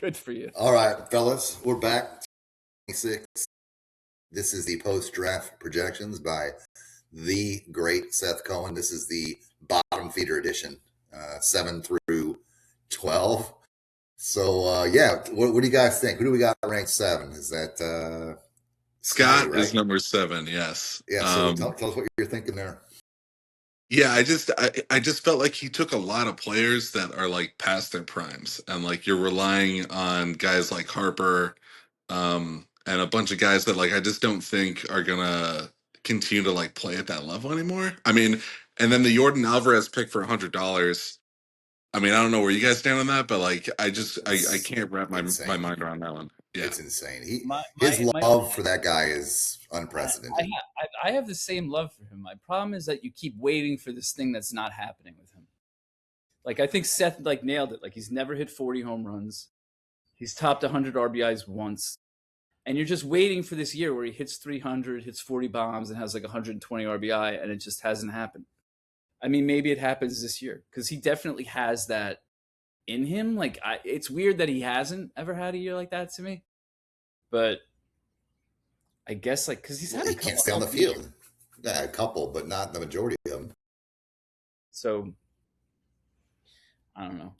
Good for you. All right, fellas, we're back. 26. This is the post-draft projections by the great Seth Cohen. This is the bottom feeder edition, 7 through 12. So, yeah, what do you guys think? Who do we got ranked 7? Is that Scott right? is number 7, yes. Yeah, so tell us what you're thinking there. Yeah, I just felt like he took a lot of players that are like past their primes, and like you're relying on guys like Harper, and a bunch of guys that like I just don't think are gonna continue to like play at that level anymore. I mean, and then the Jordan Alvarez pick for $100. I mean, I don't know where you guys stand on that, but like I can't wrap my mind around that one. Yeah, it's insane. His love for that guy is unprecedented. I have the same love for him. My problem is that you keep waiting for this thing that's not happening with him. Like I think Seth like nailed it. Like he's never hit 40 home runs. He's topped 100 RBIs once. And you're just waiting for this year where he hits 300, hits 40 bombs, and has like 120 RBI, and it just hasn't happened. I mean, maybe it happens this year because he definitely has that in him. Like it's weird that he hasn't ever had a year like that to me. But I guess like because he's had he can't stay on the field. Yeah, a couple, but not the majority of them. So I don't know.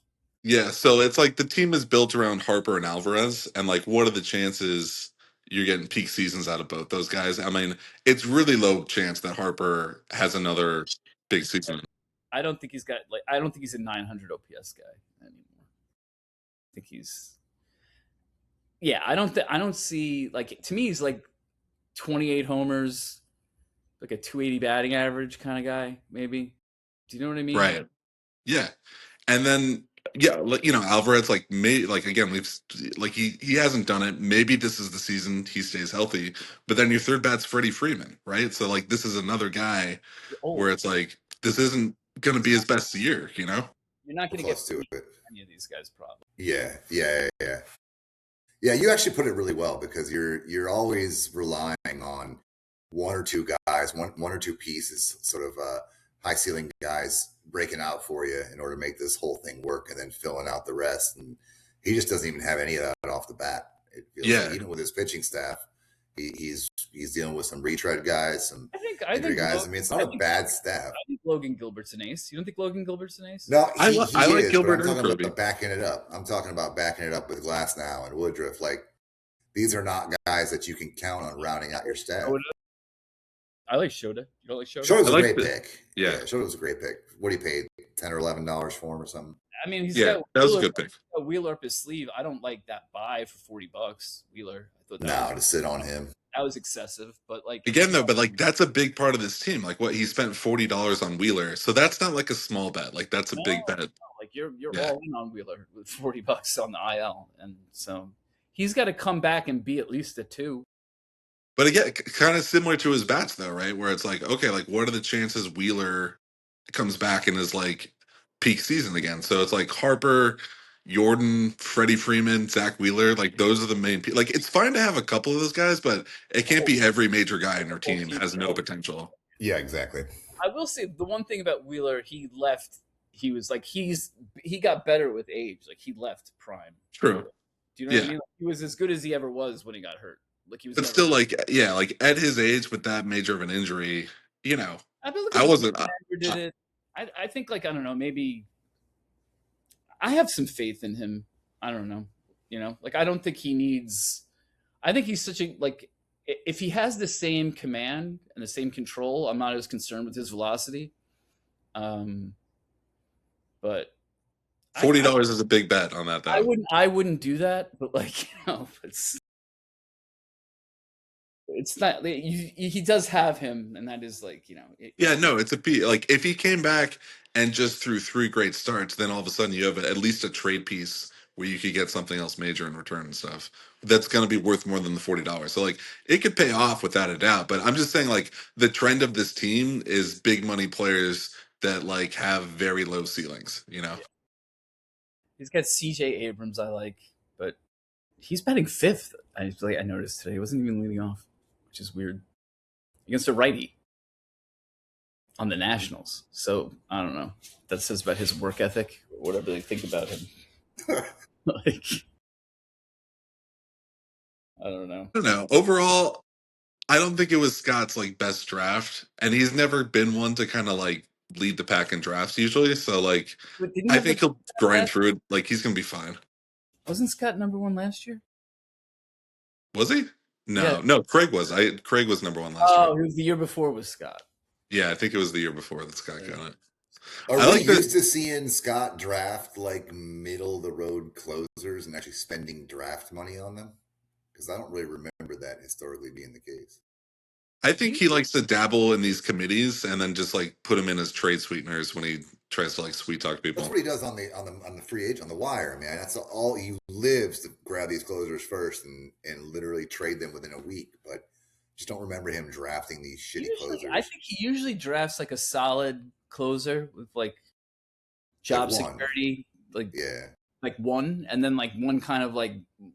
Yeah, so it's like the team is built around Harper and Alvarez, and like, what are the chances you're getting peak seasons out of both those guys? I mean, it's really low chance that Harper has another big season. I don't think he's got like I don't think he's a 900 OPS guy anymore. I think he's I don't see like to me he's like 28 homers, like a 280 batting average kind of guy, maybe. Do you know what I mean? Right. Yeah. And then Alvarez like again he hasn't done it. Maybe this is the season he stays healthy. But then your third bat's Freddie Freeman, right? So like this is another guy where it's like this isn't going to be his best year, you know? You're not going to get to any of these guys probably. Yeah. You actually put it really well because you're always relying on one or two guys, one or two pieces, sort of high ceiling guys breaking out for you in order to make this whole thing work, and then filling out the rest. And he just doesn't even have any of that off the bat. It feels like even with his pitching staff, he's dealing with some retread guys, some injury guys. I mean, it's not a bad staff. I think Logan Gilbert's an ace. You don't think Logan Gilbert's an ace? No, I like Gilbert. I'm talking about backing it up. I'm talking about backing it up with Glasnow and Woodruff. Like these are not guys that you can count on rounding out your staff. I like Shota. You don't like Shota? Shota's a great pick. Yeah, Shota was a great pick. What he paid $10 or $11 for him or something. I mean, that was a good pick. A Wheeler up his sleeve. I don't like that buy for $40. Wheeler. I thought to sit on him. That was excessive, but like again though, but like that's a big part of this team. Like what he spent $40 on Wheeler, so that's not like a small bet. Like that's a big bet. Like you're all in on Wheeler with $40 on the IL, and so he's got to come back and be at least a 2. But again, kind of similar to his bats though, right? Where it's like, okay, like what are the chances Wheeler comes back and is like peak season again? So it's like Harper, Jordan, Freddie Freeman, Zach Wheeler, like those are the main people. Like it's fine to have a couple of those guys, but it can't be every major guy in our team has no potential. Yeah, exactly. I will say the one thing about Wheeler, he left. He was like he got better with age. Like he left prime. True. Do you know what I mean? Like, he was as good as he ever was when he got hurt. Like he was. But still, like at his age with that major of an injury, I wasn't. Did it. I think like I don't know, maybe. I have some faith in him. I don't know, like I don't think he needs. I think he's such a like. If he has the same command and the same control, I'm not as concerned with his velocity. But $40 is a big bet on that. Though I wouldn't do that. But like it's not. He does have him, and that is like it's a P. Like if he came back and just threw 3 great starts, then all of a sudden you have at least a trade piece where you could get something else major in return and stuff. That's going to be worth more than the $40. So like it could pay off without a doubt. But I'm just saying like the trend of this team is big money players that like have very low ceilings. He's got CJ Abrams I like, but he's batting 5th. I noticed today. He wasn't even leading off, which is weird. Against a righty on the Nationals. So I don't know. That says about his work ethic or whatever they think about him. Like I don't know. I don't know. Overall, I don't think it was Scott's like best draft, and he's never been one to kind of like lead the pack in drafts usually. So like, But didn't he I have the think he'll grind last? through it. Like he's gonna be fine. Wasn't Scott number one last year? Was he? Yeah. No. Craig was. Craig was number one last year. Oh, he was the year before with Scott. Yeah, I think it was the year before that Scott Yeah. got it. Are I we like that. used to seeing Scott draft like middle of the road closers and actually spending draft money on them? Because I don't really remember that historically being the case. I think he likes to dabble in these committees and then just like put them in as trade sweeteners when he tries to like sweet talk That's people. what he does on the free agent on the wire, man. That's all he lives to grab these closers first and literally trade them within a week. But just don't remember him drafting these shitty closers. I think he usually drafts like a solid closer with like job Like one. security, Yeah. like one, and then like one kind of like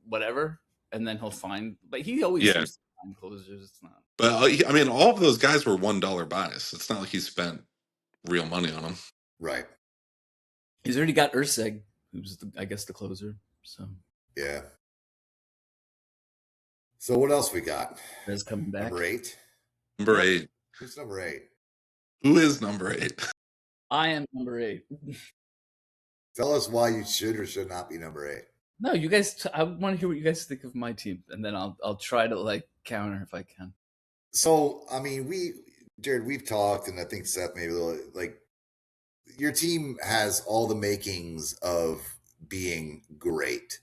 whatever, and then he'll find. But he always Yeah. seems to find closers. It's not. But I mean, all of those guys were $1 buys. It's not like he spent real money on them. Right. He's already got Urseg, who's I guess the closer. So Yeah. So what else we got? Rez coming back. Number 8. Number 8. Who's number 8? Who is number 8? I am number 8. Tell us why you should or should not be number 8. No, you guys. I want to hear what you guys think of my team, and then I'll try to like counter if I can. So I mean, Jared, we've talked, and I think Seth maybe a little like your team has all the makings of being great,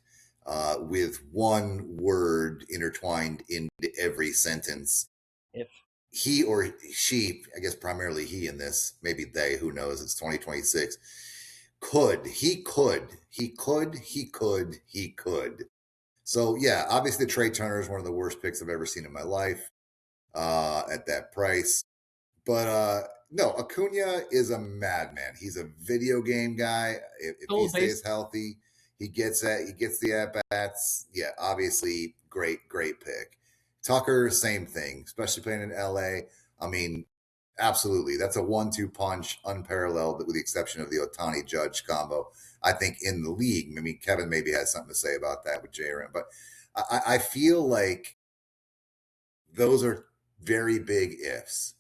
with one word intertwined into every sentence. If he or she, I guess primarily he in this, maybe they, who knows? It's 2026. He could. So yeah, obviously Trey Turner is one of the worst picks I've ever seen in my life, at that price. But no, Acuna is a madman. He's a video game guy. If he stays healthy, he gets the at bats. Yeah, obviously great pick. Tucker, same thing, especially playing in LA. I mean, absolutely, that's a 1-2 punch, unparalleled, with the exception of the Otani Judge combo. I think in the league. I mean, Kevin maybe has something to say about that with JRM, but I feel like those are very big ifs.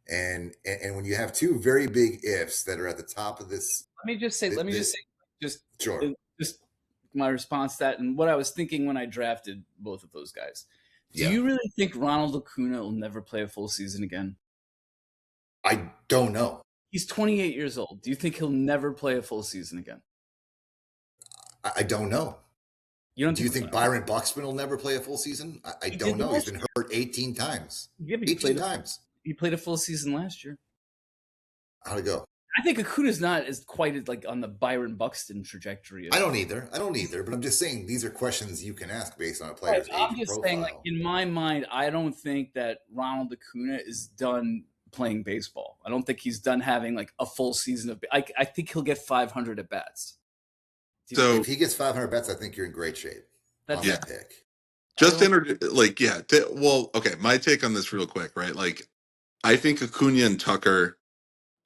And when you have two very big ifs that are at the top of this, let me just say, sure. Just my response to that and what I was thinking when I drafted both of those guys. Do you really think Ronald Acuna will never play a full season again? I don't know. He's 28 years old. Do you think he'll never play a full season again? I don't know. You don't? Do you think Byron Buxton will never play a full season? I don't know. He's been hurt 18 times. Yeah, 18 times. He played a full season last year. How'd it go? I think Acuna's not as quite as like on the Byron Buxton trajectory. I don't either. But I'm just saying these are questions you can ask based on a player's age I'm just profile. saying, like in my mind, I don't think that Ronald Acuna is done playing baseball. I don't think he's done having like a full season of. I think he'll get 500 at bats. So if he gets 500 bets, I think you're in great shape. That's that pick. Just okay. My take on this real quick, right? Like, I think Acuna and Tucker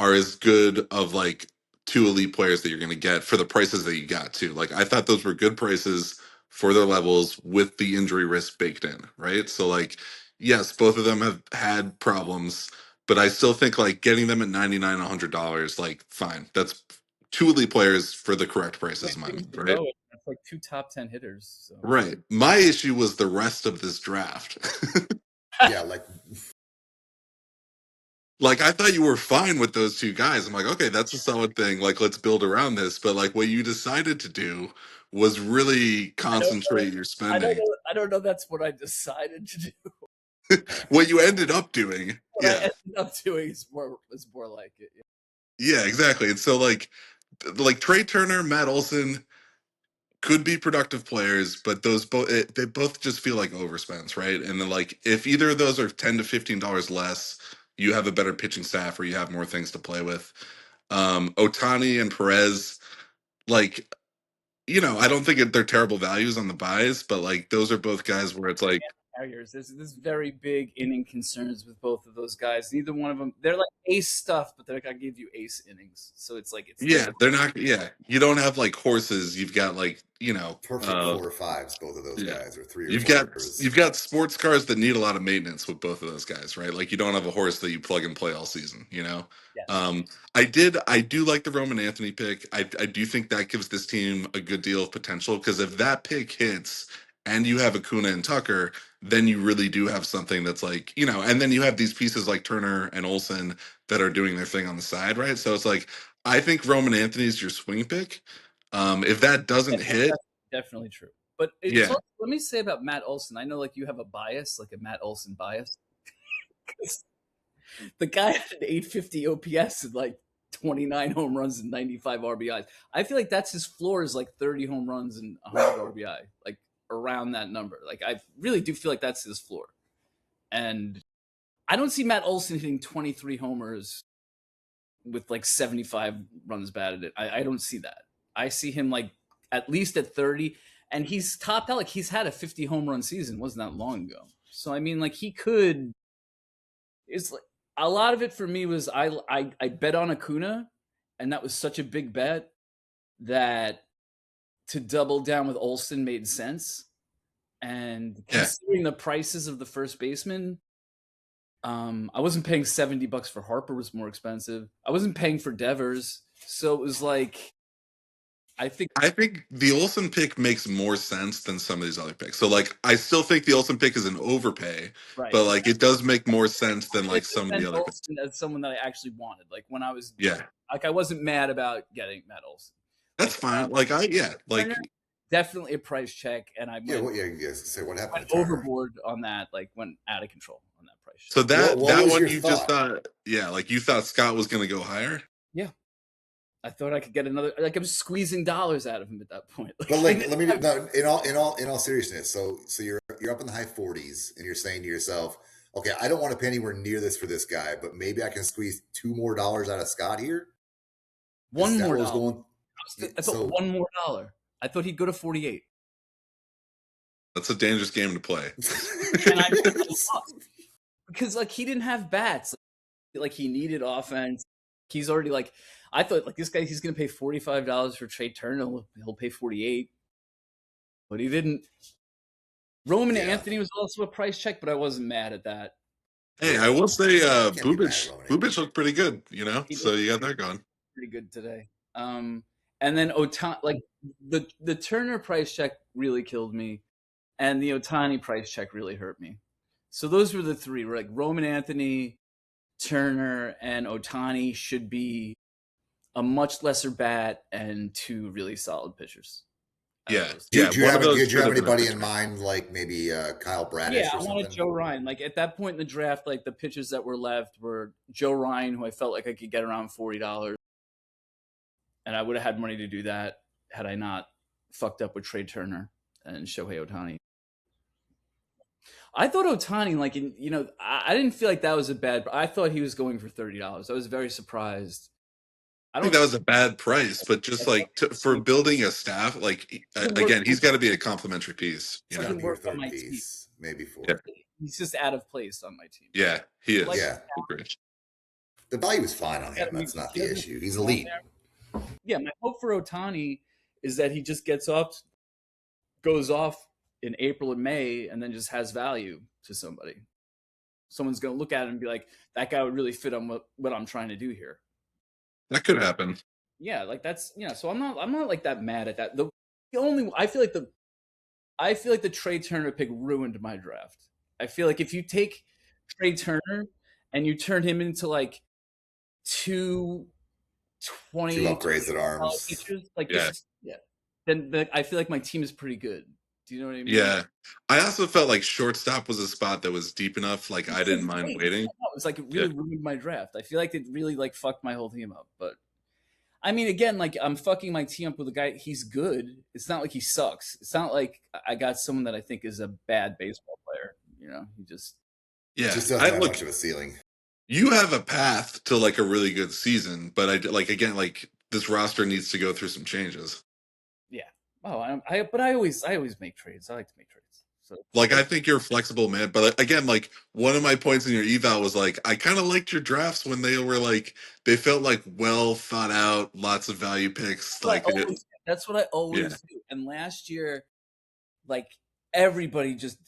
are as good of like two elite players that you're going to get for the prices that you got too. Like, I thought those were good prices for their levels with the injury risk baked in, right? So like, yes, both of them have had problems, but I still think like getting them at $99, $100, like fine. That's two elite players for the correct prices in my mind, right? That's like two top 10 hitters. So. Right. My issue was the rest of this draft. Yeah, like I thought you were fine with those two guys. I'm like, okay, that's a solid thing. Like, let's build around this. But like, what you decided to do was really concentrate your spending. I don't know. That's what I decided to do. What you ended up doing, I ended up doing is more like it. Yeah, exactly. And so like Trey Turner, Matt Olson could be productive players, but those they both just feel like overspends, right? And then like if either of those are $10 to $15 less, you have a better pitching staff or you have more things to play with. Otani and Perez, like, I don't think they're terrible values on the buys, but like those are both guys where it's like carriers. There's very big inning concerns with both of those guys. Neither one of them, they're like ace stuff, but they're gonna give you ace innings. So it's like it's Yeah, never. they're not. Yeah, you don't have like horses. You've got like Perfect 4 or 5s, both of those yeah. guys, or 3 or 4s. You've got sports cars that need a lot of maintenance with both of those guys, right? Like you don't have a horse that you plug and play all season, you know? Yes. I do like the Roman Anthony pick. I do think that gives this team a good deal of potential because if that pick hits and you have Acuna and Tucker, then you really do have something that's like, and then you have these pieces like Turner and Olsen that are doing their thing on the side, right? So it's like I think Roman Anthony is your swing pick. If that doesn't hit, Definitely true. But it's yeah. also, let me say about Matt Olson. I know like you have a bias, like a Matt Olson bias. 'Cause the guy had an 850 OPS and like 29 home runs and 95 RBIs. I feel like that's his floor is like 30 home runs and 100 RBI, like around that number. Like I really do feel like that's his floor. And I don't see Matt Olson hitting 23 homers with like 75 runs batted. I don't see that. I see him like at least at 30, and he's topped out. Like he's had a 50 home run season. Wasn't that long ago. So I mean, like he could. It's like a lot of it for me was I bet on Acuna, and that was such a big bet that to double down with Olsen made sense. And Yeah. considering the prices of the first baseman, I wasn't paying $70 for Harper, was more expensive. I wasn't paying for Devers, so it was like I think I think the Olsen pick makes more sense than some of these other picks. So like I still think the Olsen pick is an overpay, right. but like it does make more sense than like some of the Defend other picks. Olsen as someone that I actually wanted. Like when I was Yeah. like I wasn't mad about getting Matt Olson. That's Like fine. Like Turner, definitely a price check, and I Yeah, went, what? Yeah, you guys say what happened went to Turner? overboard on that. Like went out of control on that price check. so What that was one your you just thought? thought, yeah, like you thought Scott was gonna go higher? Yeah, I thought I could get another. Like I'm squeezing dollars out of him at that point. But I like, didn't let me have- no, in all seriousness. So you're up in the high 40s, and you're saying to yourself, okay, I don't want to pay anywhere near this for this guy, but maybe I can squeeze $2 more out of Scott here. one Is that more what was dollar. going? I thought So one more dollar. I thought he'd go to 48. That's a dangerous game to play. And I lost because like he didn't have bats. Like he needed offense. He's already like I thought like this guy he's gonna pay $45 for Trey Turner. He'll pay 48, but he didn't. Roman Yeah. Anthony was also a price check, but I wasn't mad at that. Hey, I will say Can't be mad at Bubic Roman. Bubic looked pretty good, He so did you got that going. pretty good today. And then Otani, like the Turner price check really killed me, and the Otani price check really hurt me. So those were the three. Like Roman Anthony, Turner, and Otani should be a much lesser bat and two really solid pitchers. Yeah. Do Yeah. you One have of those did you should have been a anybody in pitcher. mind, like maybe Kyle Bradish Yeah, or I wanted something? Joe Ryan. Like at that point in the draft, like the pitchers that were left were Joe Ryan, who I felt like I could get around $40, and I would have had money to do that had I not fucked up with Trey Turner and Shohei Otani. I thought Otani, like, I didn't feel like that was a bad. I thought he was going for $30. I was very surprised. I think that was a bad price, but just like for building a staff, like again, he's got to be a complimentary piece. He's You got know? to be your Work on third my piece, maybe Yeah. fourth. He's just out of place on my team. Yeah, he is. Like, Yeah. Agreed. The value is fine on him. That's not the issue. He's elite. Yeah, my hope for Otani is that he just goes off in April and May, and then just has value to somebody. Someone's going to look at it and be like, that guy would really fit on what I'm trying to do here. That could happen. Yeah, like that's so I'm not like that mad at that. The only I feel like the Trey Turner pick ruined my draft. I feel like if you take Trey Turner and you turn him into like two 20 Two upgrades at arms. pitchers, like Yeah. then I feel like my team is pretty good. Do you know what I mean? Yeah. I also felt like shortstop was a spot that was deep enough. Like I didn't mind waiting. It was like it really ruined my draft. I feel like it really like fucked my whole team up. But I mean, again, like I'm fucking my team up with a guy. He's good. It's not like he sucks. It's not like I got someone that I think is a bad baseball player. He just Just doesn't have much of a ceiling. You have a path to like a really good season, but like this roster needs to go through some changes. yeah. Oh, but I always make trades. I like to make trades. So Like, I think you're flexible, man. But again, like one of my points in your eval was like, I kind of liked your drafts when they were like, they felt like well thought out, lots of value picks. Like, that's what I yeah, always do. And last year, like everybody just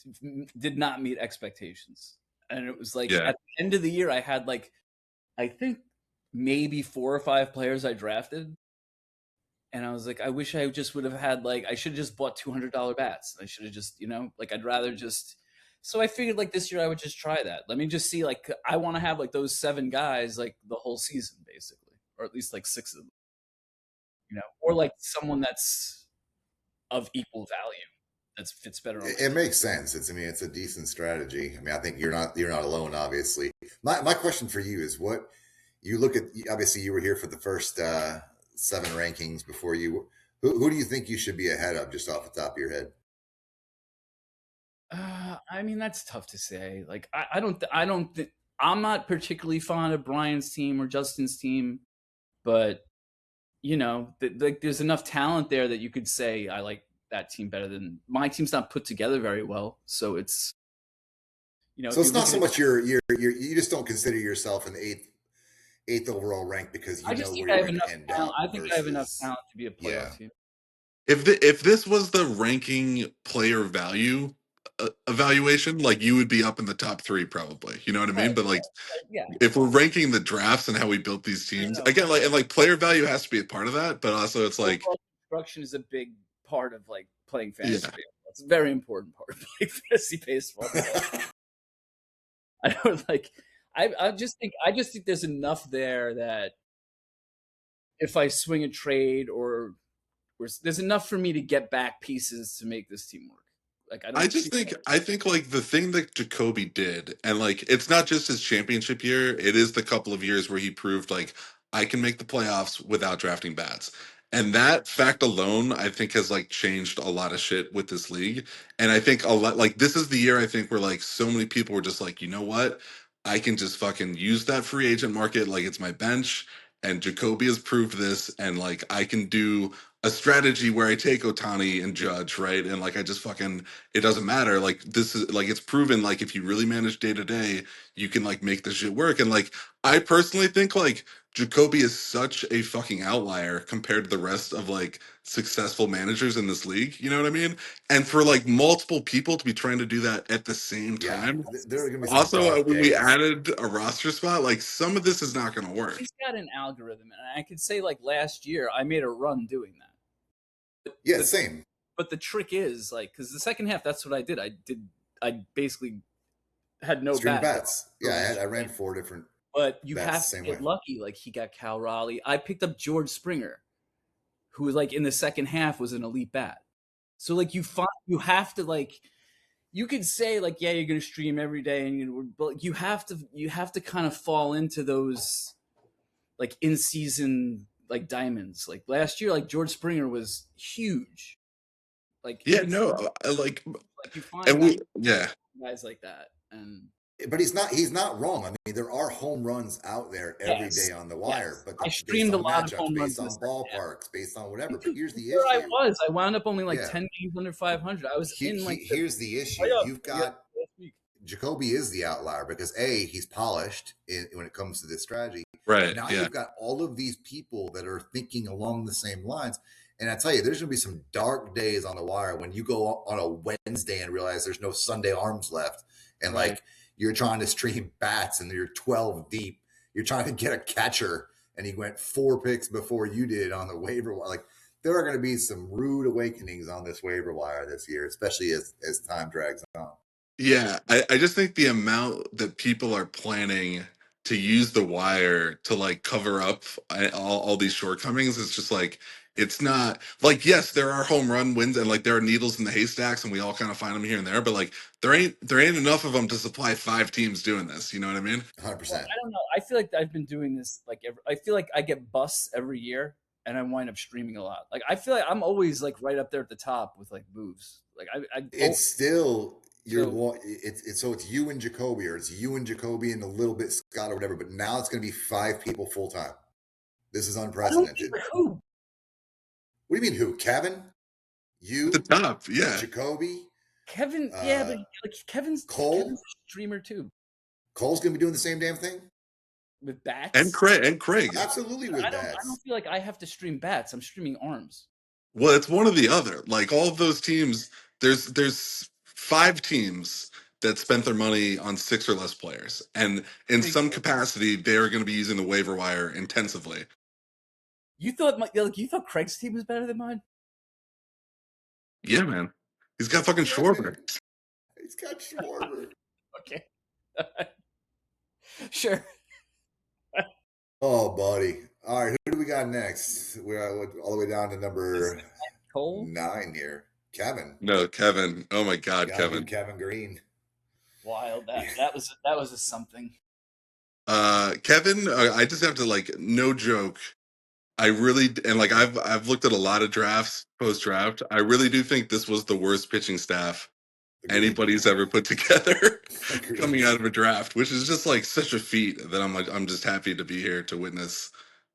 did not meet expectations. And it was like yeah. at the end of the year, I had like, I think maybe 4 or 5 players I drafted. And I was like, I wish I just would have had like, I should have just bought $200 bats. I should have just, like I'd rather just. So I figured like this year I would just try that. Let me just see, like, I want to have like those 7 guys like the whole season, basically, or at least like 6 of them, or like someone that's of equal value that fits better on my It team. makes sense. It's a decent strategy. I mean, I think you're not alone. Obviously, my question for you is what you look at. Obviously, you were here for the first 7 rankings before you. Who do you think you should be ahead of, just off the top of your head? I mean, that's tough to say. Like, I don't think I'm not particularly fond of Brian's team or Justin's team, but like there's enough talent there that you could say I like that team better than my team's not put together very well. So it's So if you it's not look so at it, much you just don't consider yourself an eighth overall rank because I you just know think where I you're have going to enough end talent. up I think I have enough versus talent to be a yeah. playoff team. If this was the ranking player value evaluation, like you would be up in the top 3 probably. You know what I mean? Right. But like, Yeah. if we're ranking the drafts and how we built these I don't teams know. again, like and like player value has to be a part of that, but also it's like, Overall construction is a big part of like playing fantasy yeah, baseball. It's a very important part of playing fantasy baseball. I don't like. I just think there's enough there that if I swing a trade or there's enough for me to get back pieces to make this team work. Like I don't see. I think like the thing that Jacoby did, and like it's not just his championship year, it is the couple of years where he proved like I can make the playoffs without drafting bats. And that fact alone, I think, has like changed a lot of shit with this league. And I think a lot like this is the year I think where like so many people were just like, you know what? I can just fucking use that free agent market like it's my bench. And Jacoby has proved this, and like I can do a strategy where I take Otani and Judge, right? And like I just fucking it doesn't matter. Like this is like it's proven like if you really manage day to day, you can like make this shit work. And like I personally think like Jacoby is such a fucking outlier compared to the rest of like successful managers in this league. You know what I mean? And for like multiple people to be trying to do that at the same Yeah, time. there are going to be some Also, dark when we days. added a roster spot, like some of this is not going to work. He's got an algorithm, and I could say like last year I made a run doing that. Yeah, But same. but the trick is like because the second half that's what I did. I basically had no Stream bats. bats. Yeah, I ran 4 different But you bats have the to same way. get lucky. Like he got Cal Raleigh. I picked up George Springer, who was like in the second half was an elite bat. So like you have to like you could say like yeah you're gonna stream every day but you have to kind of fall into those like in season like diamonds. Like last year, like George Springer was huge. Like Yeah, it's no, I like, like you find and yeah, guys like that, and But he's not wrong. I mean, there are home runs out there every yes, day on the wire, yes, but I based streamed a on lot of matchups, home runs based in the on second half. ballparks, based on whatever. But Dude, here's the where I issue. was, I wound up only like Yeah, 10 games under 500. I was in like the here's the issue. playoff You've the got last week. Jacoby is the outlier because he's polished when it comes to this strategy. right, Now yeah. you've got all of these people that are thinking along the same lines. And I tell you, there's going to be some dark days on the wire when you go on a Wednesday and realize there's no Sunday arms left. And Right. like you're trying to stream bats and you're 12 deep. You're trying to get a catcher and he went 4 picks before you did on the waiver wire. Like there are going to be some rude awakenings on this waiver wire this year, especially as time drags on. Yeah, I just think the amount that people are planning to use the wire to like cover up all these shortcomings is just like it's not like yes, there are home run wins and like there are needles in the haystacks and we all kind of find them here and there, but like there ain't enough of them to supply 5 teams doing this. You know what I mean? 100%. Well, I don't know. I feel like I've been doing this like I feel like I get busts every year and I wind up streaming a lot. Like I feel like I'm always like right up there at the top with like moves. Like I It's still you're so going. It's so it's you and Jacoby, or it's you and Jacoby and a little bit Scott or whatever. But now it's going to be 5 people full time. This is I don't unprecedented. think who. What do you mean? Who? Kevin? At the You? top, yeah. Jacoby? Kevin, yeah, Uh, but like Kevin's Cole, a streamer too Cole's gonna be doing the same damn thing. with And bats. Craig. Absolutely with I don't bats. feel like I have to stream bats. I'm streaming arms. Well, it's one or the other. Like all of those teams, there's 5 teams that spent their money on 6 or less players, and in Big. some capacity, they are going to be using the waiver wire intensively. You thought you thought Craig's team was better than mine? Yeah, man. He's got fucking Yeah, man. Schwarber. He's got Schwarber. Okay, sure. Oh, buddy. All right, who do we got next? We're all the way down to number Cole, 9 here. Kevin. No, Kevin. Oh my God, Gotta do Kevin. Kevin Green. wild. Yeah. That was a something. Kevin, I just have to like, no joke. I really and like I've looked at a lot of drafts post draft. I really do think this was the worst pitching staff Agreed. anybody's ever put together Agreed. coming out of a draft, which is just like such a feat that I'm just happy to be here to witness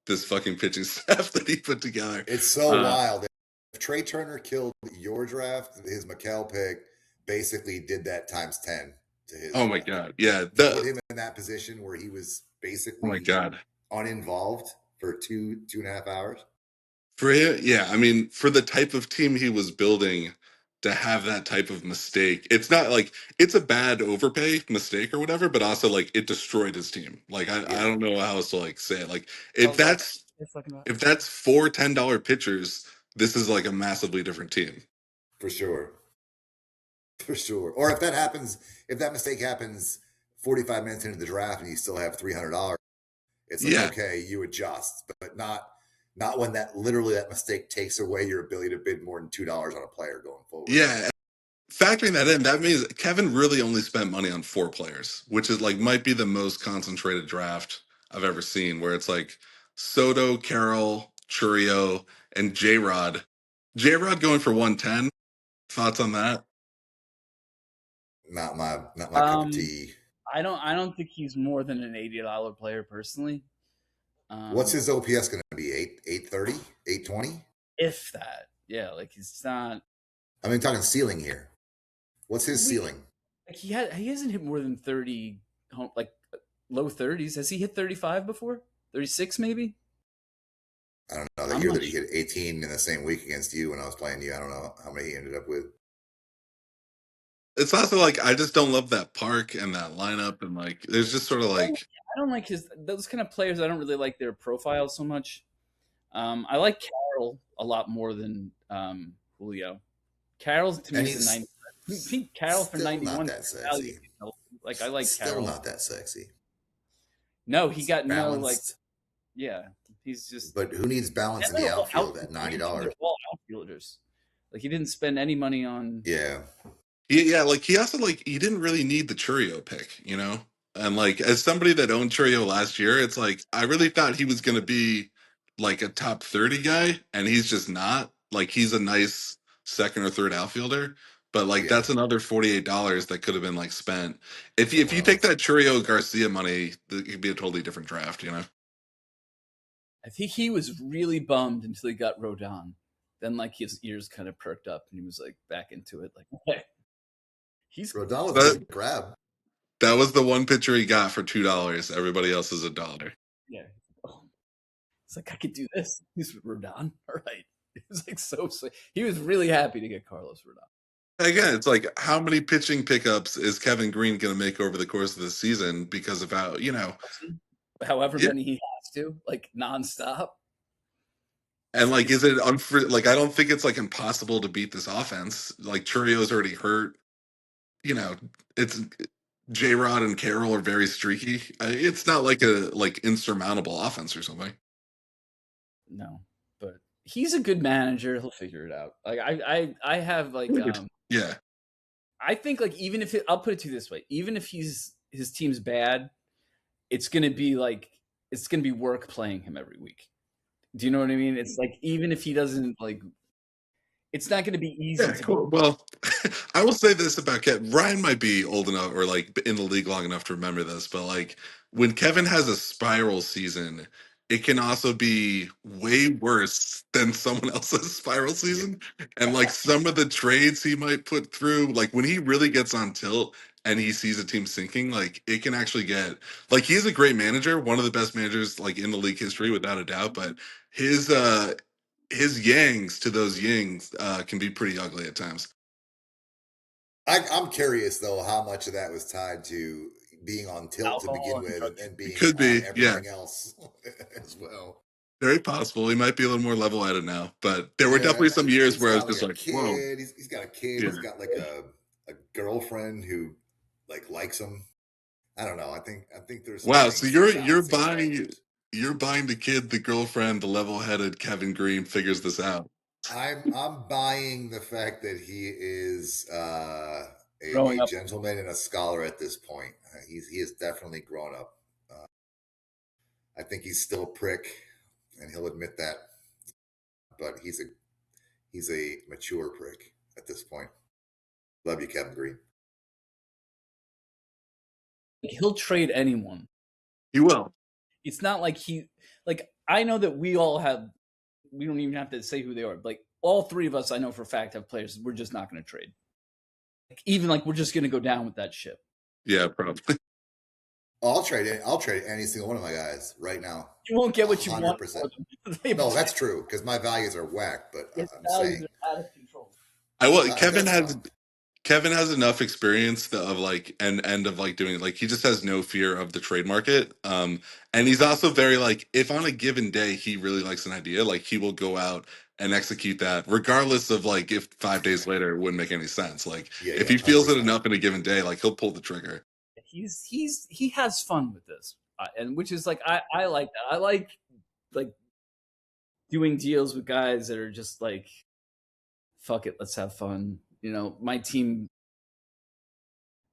this fucking pitching staff that he put together. It's so Uh, wild. If Trey Turner killed your draft, his McHale pick basically did that times 10 to his oh my draft. God, yeah. To put him in that position where he was Oh my basically God. uninvolved for 2.5 hours. For him, yeah, I mean, for the type of team he was building, to have that type of mistake, it's not like it's a bad overpay mistake or whatever, but also like it destroyed his team. Like I Yeah, don't know how else to like say it. Like Oh, if that's 4 $10 pitchers, this is like a massively different team. for sure. For sure. Or if that happens, if that mistake happens 45 minutes into the draft and you still have $300, it's like, Yeah, okay, you adjust, but not when that literally that mistake takes away your ability to bid more than $2 on a player going forward. yeah. Factoring that in, that means Kevin really only spent money on 4 players, which is like might be the most concentrated draft I've ever seen, where it's like Soto, Carroll, Churio, and J Rod. J Rod going for 110. Thoughts on that? Not my cup of tea. I don't think he's more than an $80 player personally. What's his OPS going to be? 830, 820? If that, yeah, like he's not. I mean, talking ceiling here. What's his ceiling? Like he hasn't hit more than 30 like low 30s. Has he hit 35 before? 36 maybe? I don't know. The I'm year not that he hit 18 in the same week against you when I was playing you, I don't know how many he ended up with. It's also like I just don't love that park and that lineup, and like there's just sort of like I don't like those kind of players. I don't really like their profile so much. I like Carroll a lot more than Julio. Carroll's to me And is a he's 90. I think Carroll for still 91 not that sexy. like I like Still Carroll. not that sexy. No, he got no like Balanced. yeah. He's just But who needs balance in the outfield at $90? They're all outfielders. Like he didn't spend any money on. Yeah. yeah, like he also like he didn't really need the Churio pick, you know? And like as somebody that owned Churio last year, it's like I really thought he was gonna be like a top 30 guy, and he's just not. Like he's a nice second or third outfielder. But like Yeah. that's another $48 that could have been like spent. If you Somewhere take else. that Churio Garcia money, it could be a totally different draft, you know? I think he was really bummed until he got Rodon. Then like his ears kind of perked up and he was like back into it. Like, hey, he's Rodon was a That good grab. that was the one pitcher he got for $2. Everybody else is $1. yeah. Oh, it's like I could do this. He's Rodon. All right. It was like so sweet. He was really happy to get Carlos Rodon. Again, it's like how many pitching pickups is Kevin Green going to make over the course of the season because of how, However yeah. many he has to, like nonstop. And like, is it like, I don't think it's like impossible to beat this offense. Like Churio's already hurt, it's J Rod and Carroll are very streaky. It's not like a like insurmountable offense or something. No, but he's a good manager. He'll figure it out. Like I have like Yeah. I think like even if I'll put it to you this way, even if his team's bad, it's gonna be work playing him every week. Do you know what I mean? It's like even if he doesn't like, it's not gonna be easy. Yeah, cool. Well, I will say this about Kevin. Ryan might be old enough or like in the league long enough to remember this, but like when Kevin has a spiral season, it can also be way worse than someone else's spiral season. And like some of the trades he might put through, like when he really gets on tilt and he sees a team sinking, like it can actually get like he's a great manager, one of the best managers like in the league history without a doubt. But his his yangs to those yings can be pretty ugly at times. I'm curious though how much of that was tied to being on tilt to Alcohol begin and with, drugs. and It being could on be, yeah, everything else as well. very possible. He might be a little more level headed now, but there were Yeah, definitely some years he's where I was probably just a like, whoa, kid. He's got a kid. yeah. He's got like a girlfriend who like likes him. I don't know. I think there's some Wow, so things, some balancing buying factors. the kid, the girlfriend, the level headed Kevin Green figures this out. I'm buying the fact that he is Growing a up, gentleman and a scholar at this point. He has definitely grown up. I think he's still a prick, and he'll admit that. But he's a mature prick at this point. Love you, Kevin Green. he'll trade anyone. He will. It's not like like I know that we all have. We don't even have to say who they are. Like all three of us, I know for a fact have players we're just not going to trade. Like, even like we're just going to go down with that ship. Yeah, probably. Oh, I'll trade any single one of my guys right now. You won't get what you want. 100%. No, that's true because my values are whack. But His I'm values saying are out of control. I will. that's fine. Kevin has enough experience of like and of like doing like he just has no fear of the trade market. And he's also very like if on a given day he really likes an idea, like he will go out and execute that regardless of like if 5 days later it wouldn't make any sense. Like Yeah, if yeah, he hundred feels it percent. enough in a given day, like he'll pull the trigger. He has fun with this, and which is like I like that. I like doing deals with guys that are just like, fuck it, let's have fun. My team.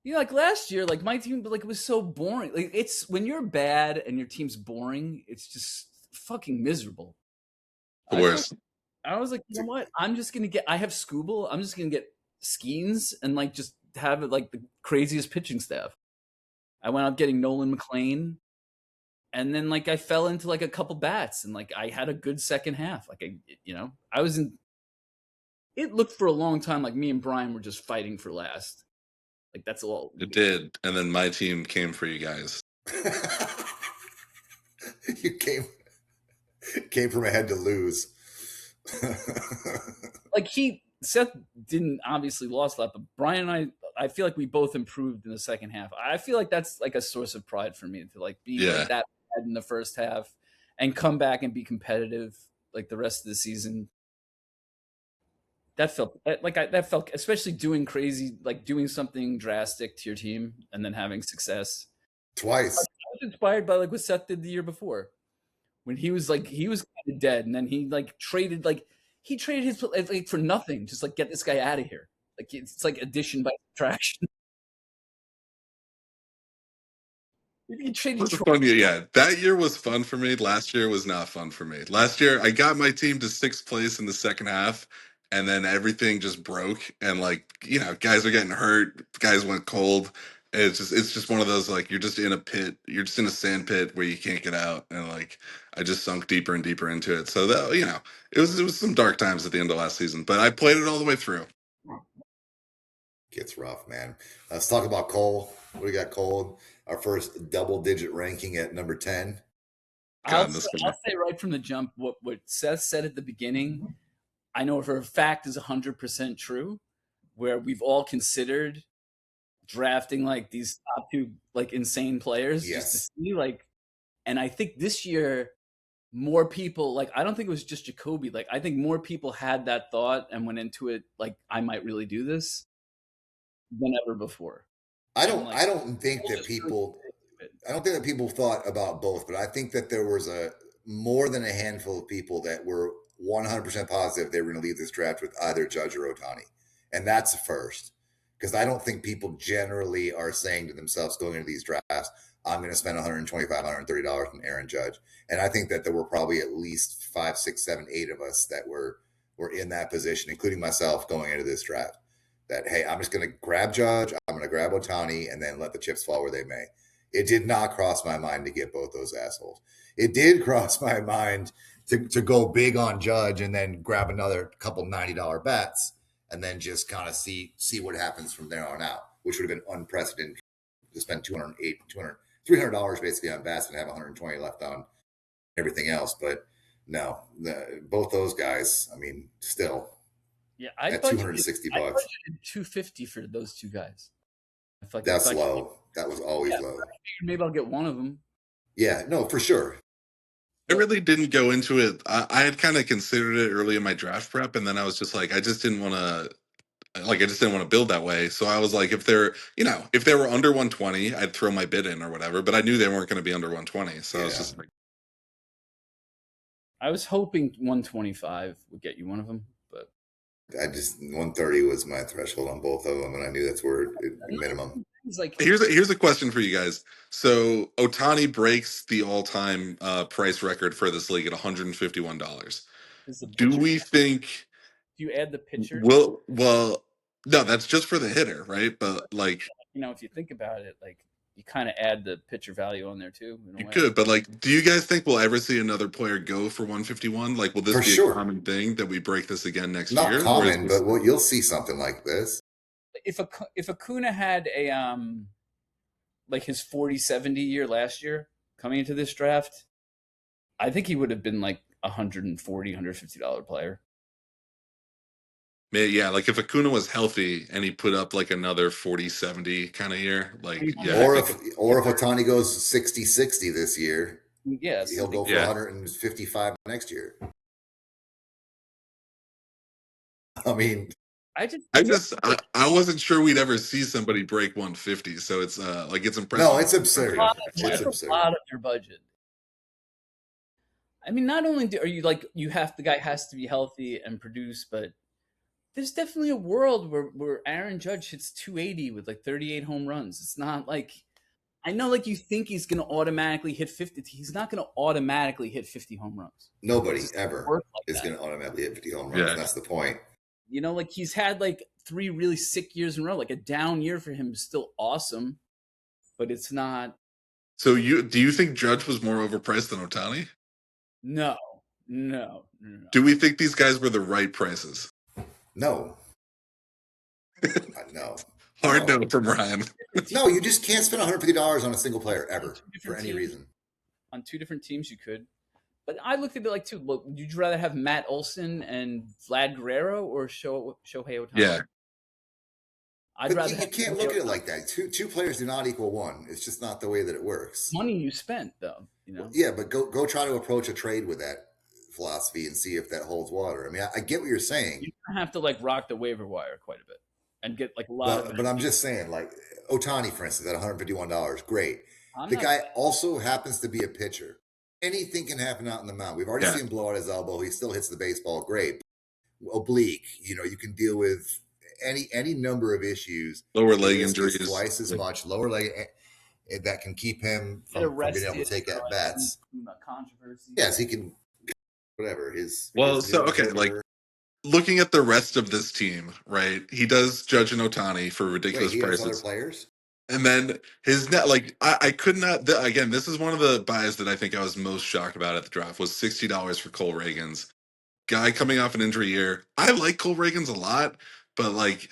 Like last year, like my team, like it was so boring. Like it's when you're bad and your team's boring, it's just fucking miserable. The I told worst. I was like, you know what? I'm just gonna get. I have Scooble. I'm just gonna get Skeens and like just have it like the craziest pitching staff. I went out getting Nolan McLean, and then like I fell into like a couple bats, and like I had a good second half. Like I was in. It looked for a long time like me and Brian were just fighting for last. Like that's all. It did, and then my team came for you guys. You came from ahead to lose. Like Seth didn't obviously lost a lot, but Brian and I feel like we both improved in the second half. I feel like that's like a source of pride for me to like be Yeah, like that bad in the first half and come back and be competitive like the rest of the season. That felt especially doing crazy, like doing something drastic to your team and then having success. I Twice. was inspired by like what Seth did the year before when he was kind of dead, and then he traded his like for nothing, just like get this guy out of here. Like it's like addition by subtraction. He it traded was a Troy. fun year. Yeah, that year was fun for me. Last year was not fun for me. Last year, I got my team to sixth place in the second half, and then everything just broke. And like guys are getting hurt. Guys went cold. It's just one of those like you're just in a pit. You're just in a sand pit where you can't get out. And like I just sunk deeper and deeper into it. So that it was some dark times at the end of last season, but I played it all the way through. Gets rough, man. Let's talk about Cole. What do we got, Cole? Our first double-digit ranking at number 10. God, this I'll guy. say right from the jump what Seth said at the beginning. I know for a fact is 100% true. Where we've all considered drafting like these top two like insane players just to Yes. see like, and I think this year more people like I don't think it was just Jacoby. Like I think more people had that thought and went into it like I might really do this than ever before. I And don't like I don't think people that just really people did it. I don't think that people thought about both, but I think that there was a more than a handful of people that were 100% positive they were going to leave this draft with either Judge or Otani. And that's a first. Because I don't think people generally are saying to themselves going into these drafts, I'm going to spend $125, $130 on Aaron Judge. And I think that there were probably at least 5, 6, 7, 8 of us that were in that position, including myself going into this draft. That, hey, I'm just going to grab Judge, I'm going to grab Otani, and then let the chips fall where they may. It did not cross my mind to get both those assholes. It did cross my mind to go big on Judge and then grab another couple $90 bets and then just kind of see what happens from there on out, which would have been unprecedented to spend $300 basically on bets and have 120 left on everything else. But no, both those guys, I mean, still. Yeah, at $260. I budgeted $250 for those two guys. I feel like that's low. That was always low. Maybe I'll get one of them. Yeah, no, for sure. I really didn't go into it. I had kind of considered it early in my draft prep, and then I was just like, I just didn't want to build that way. So I was like, if they were under 120, I'd throw my bid in or whatever. But I knew they weren't going to be under 120, so I was just like, I was hoping 125 would get you one of them, but 130 was my threshold on both of them, and I knew that's where minimum. Here's a question for you guys. So Ohtani breaks the all-time price record for this league at $151. Do we think? Do you add the pitcher? Well, no, that's just for the hitter, right? But like, if you think about it, like you kind of add the pitcher value on there too. You could, but like, do you guys think we'll ever see another player go for 151? Like, will this for be sure. a common thing that we break this again next year? Not common, but you'll see something like this. If Acuna had a like his 40-70 year last year coming into this draft, I think he would have been like $140, $150 player. Yeah, like if Acuna was healthy and he put up like another 40-70 kind of year, like yeah. Or if Ohtani goes 60-60 this year, yes, he'll go for 155 next year. I mean, I wasn't sure we'd ever see somebody break 150, so it's like it's impressive. No, it's absurd. It's absurd. A lot of your budget. I mean, not only are you like the guy has to be healthy and produce, but there's definitely a world where Aaron Judge hits 280 with like 38 home runs. It's not like, I know like you think he's going to automatically hit 50. He's not going to automatically hit 50 home runs. Nobody ever is going to automatically hit 50 home runs. Yeah. That's the point. Like he's had like 3 really sick years in a row. Like a down year for him is still awesome, but it's not. So do you think Judge was more overpriced than Ohtani? No. Do we think these guys were the right prices? No. No. Hard no from Ryan. No, you just can't spend $150 on a single player ever for any reason. On 2 different teams, you could. But I looked at it like, too, look, would you rather have Matt Olson and Vlad Guerrero or Shohei Ohtani? Yeah. You can't look at it like that. Two players do not equal one. It's just not the way that it works. Money you spent, though. Yeah, but go try to approach a trade with that philosophy and see if that holds water. I mean, I get what you're saying. You have to like rock the waiver wire quite a bit and get like a lot. But I'm just saying, like Ohtani, for instance, at $151, great. The guy also happens to be a pitcher. Anything can happen out in the mound. We've already seen him blow out his elbow. He still hits the baseball great. Oblique, you can deal with any number of issues. Lower leg injuries, twice as much. Lower leg. That can keep him from being able to take at bats. Controversy. Yes, he can. Whatever like looking at the rest of this team, right? He does Judge and Ohtani for ridiculous prices. Other players, and then his net, like I could not. Again, this is one of the buys that I think I was most shocked about at the draft was $60 for Cole Reagans, guy coming off an injury year. I like Cole Reagans a lot, but like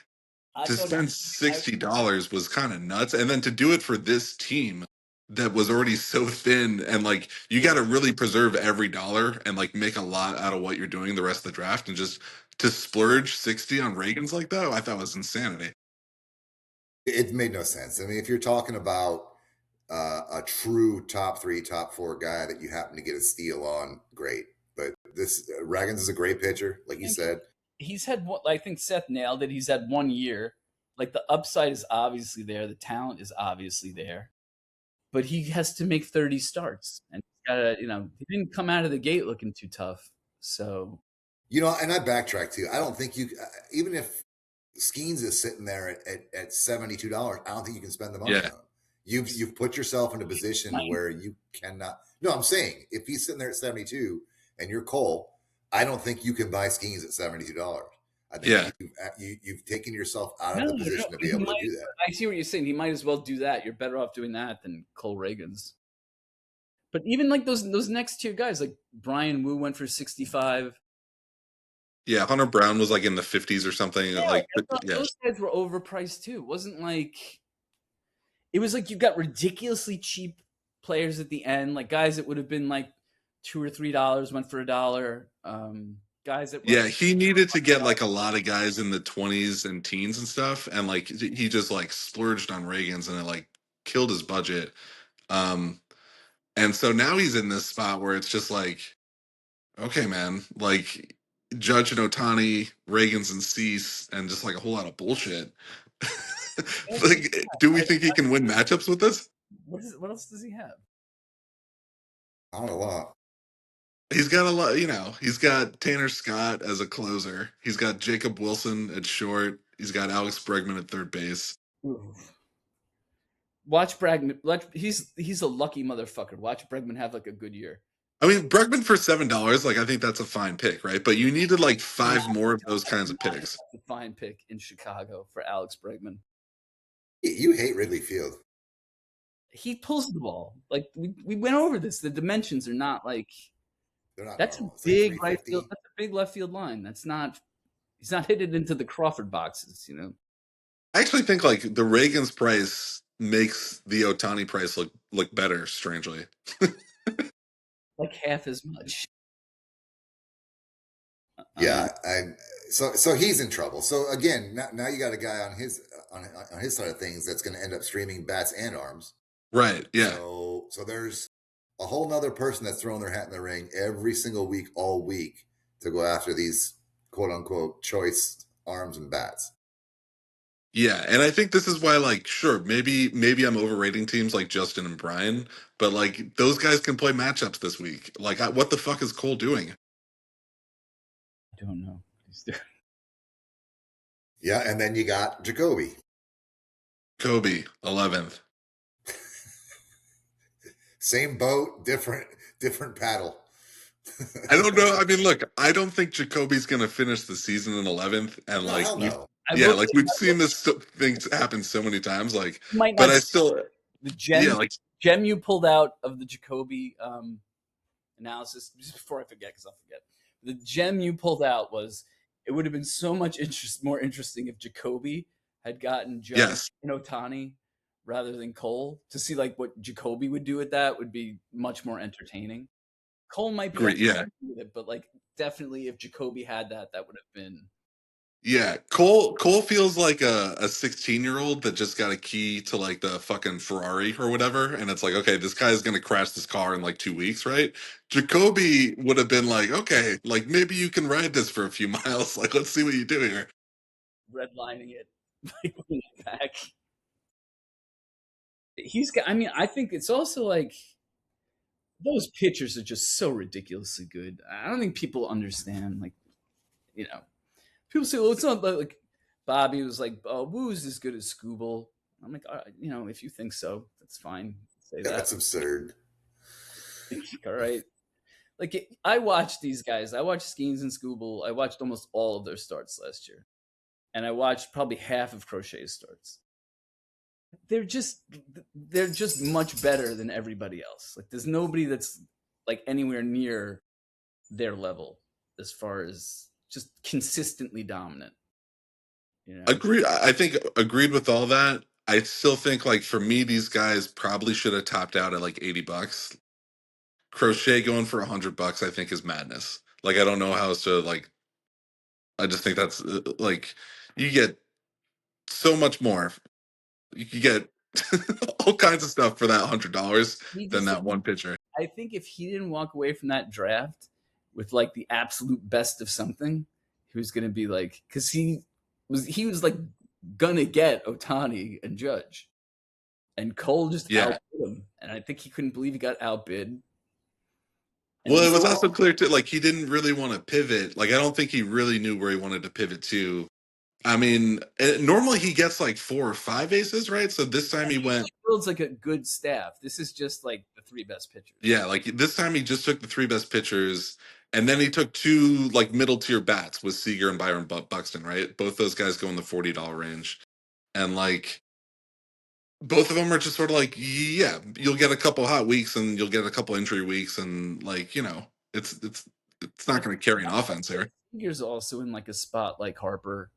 to spend $60 was kind of nuts, and then to do it for this team that was already so thin, and like you got to really preserve every dollar and like make a lot out of what you're doing the rest of the draft, and just to splurge 60 on Reagans like that, I thought was insanity. It made no sense. I mean, if you're talking about a true top 3, top 4 guy that you happen to get a steal on, great. But this Reagans is a great pitcher, like you said. He's had what I think Seth nailed it. He's had 1 year. Like the upside is obviously there, the talent is obviously there. But he has to make 30 starts, and he's got to, he didn't come out of the gate looking too tough. So, and I backtrack too. I don't think even if Skeens is sitting there at $72, I don't think you can spend the money on him. You've put yourself in a position where you cannot. No, I'm saying if he's sitting there at 72 and you're Cole, I don't think you can buy Skeens at $72. I think Yeah. you've taken yourself out No, of the no, position to be he able to might. do that. I see what you're saying. He might as well do that. You're better off doing that than Cole Reagan's. But even like those next tier guys, like Brian Wu went for 65. Yeah, Hunter Brown was like in the 50s or something. Yeah, Like, I thought yeah, those guys were overpriced too. It wasn't like it was like you got ridiculously cheap players at the end, like guys that would have been like $2 or $3 went for $1. Guys that were yeah. He needed to get like a lot of guys in the 20s and teens and stuff, and like he just like splurged on Reagan's, and it like killed his budget. Um, and so now he's in this spot where it's just like, okay, man, like Judge and Otani, Reagan's and Cease, and just like a whole lot of bullshit. Like, do we think he can win matchups with this? what else does he have? Not a lot. He's got a lot, he's got Tanner Scott as a closer. He's got Jacob Wilson at short. He's got Alex Bregman at third base. Ooh. Watch Bregman. He's a lucky motherfucker. Watch Bregman have like a good year. I mean, Bregman for $7, like I think that's a fine pick, right? But you needed like five more of those kinds of picks. That's a fine pick in Chicago for Alex Bregman. You hate Wrigley Field. He pulls the ball. Like we went over this. The dimensions are not like They're not that's normal. a It's like big right 350. field. That's a big left field line. That's not. He's not hit it into the Crawford boxes. I actually think like the Reagan's price makes the Otani price look better, strangely. Like half as much. Yeah, and so he's in trouble. So again, now you got a guy on his side of things that's going to end up streaming bats and arms. Right. Yeah. So there's a whole nother person that's throwing their hat in the ring every single week, all week, to go after these quote unquote choice arms and bats. Yeah, and I think this is why, like, sure, maybe I'm overrating teams like Justin and Brian, but like those guys can play matchups this week. Like, what the fuck is Cole doing? I don't know. Yeah, and then you got Jacoby. Kobe, 11th. Same boat, different paddle. I don't know. I mean, look, I don't think Jacoby's gonna finish the season in 11th, and No, like hell no. like we've seen this thing happen so many times. Like, Might but not I still, the yeah, like gem you pulled out of the Jacoby analysis, just before I forget, because I'll forget. The gem you pulled out was it would have been so much more interesting if Jacoby had gotten Judge yes, and Otani rather than Cole. To see like what Jacoby would do with that would be much more entertaining. Cole might be great, yeah. with it, but like definitely if Jacoby had that, that would have been. Yeah, Cole feels like a 16-year-old that just got a key to like the fucking Ferrari or whatever, and it's like, okay, this guy's gonna crash this car in like 2 weeks, right? Jacoby would have been like, okay, like maybe you can ride this for a few miles. Like, let's see what you do here. Redlining it, like bringing it back. He's got. I mean, I think it's also like those pitchers are just so ridiculously good. I don't think people understand. Like, people say, "Well, it's not like Bobby was like, oh, Woo's as good as Scooble." I'm like, if you think so, that's fine. Say that. That's absurd. All right. Like I watched these guys. I watched Skeens and Scooble. I watched almost all of their starts last year, and I watched probably half of Crochet's starts. They're just much better than everybody else. Like there's nobody that's like anywhere near their level as far as just consistently dominant. Agree. I think agreed with all that. I still think like for me, these guys probably should have topped out at like $80. Crochet going for $100, I think, is madness. Like, I don't know how else to like. I just think that's like you get so much more. You could get all kinds of stuff for that $100 than that one pitcher. I think if he didn't walk away from that draft with like the absolute best of something, he was going to be like, because he was like gonna get Otani and Judge, and Cole just outbid him, and I think he couldn't believe he got outbid. Well, it was also clear too, like he didn't really want to pivot. Like I don't think he really knew where he wanted to pivot to. I mean, normally he gets like 4 or 5 aces, right? So this time he went. Builds like a good staff. This is just like the 3 best pitchers. Yeah, like this time he just took the 3 best pitchers, And then he took two like middle tier bats with Seager and Byron Buxton, right? Both those guys go in the $40 range. And like both of them are just sort of like, yeah, you'll get a couple hot weeks and you'll get a couple injury weeks, and like, it's not going to carry an offense here. Seager's also in like a spot like Harper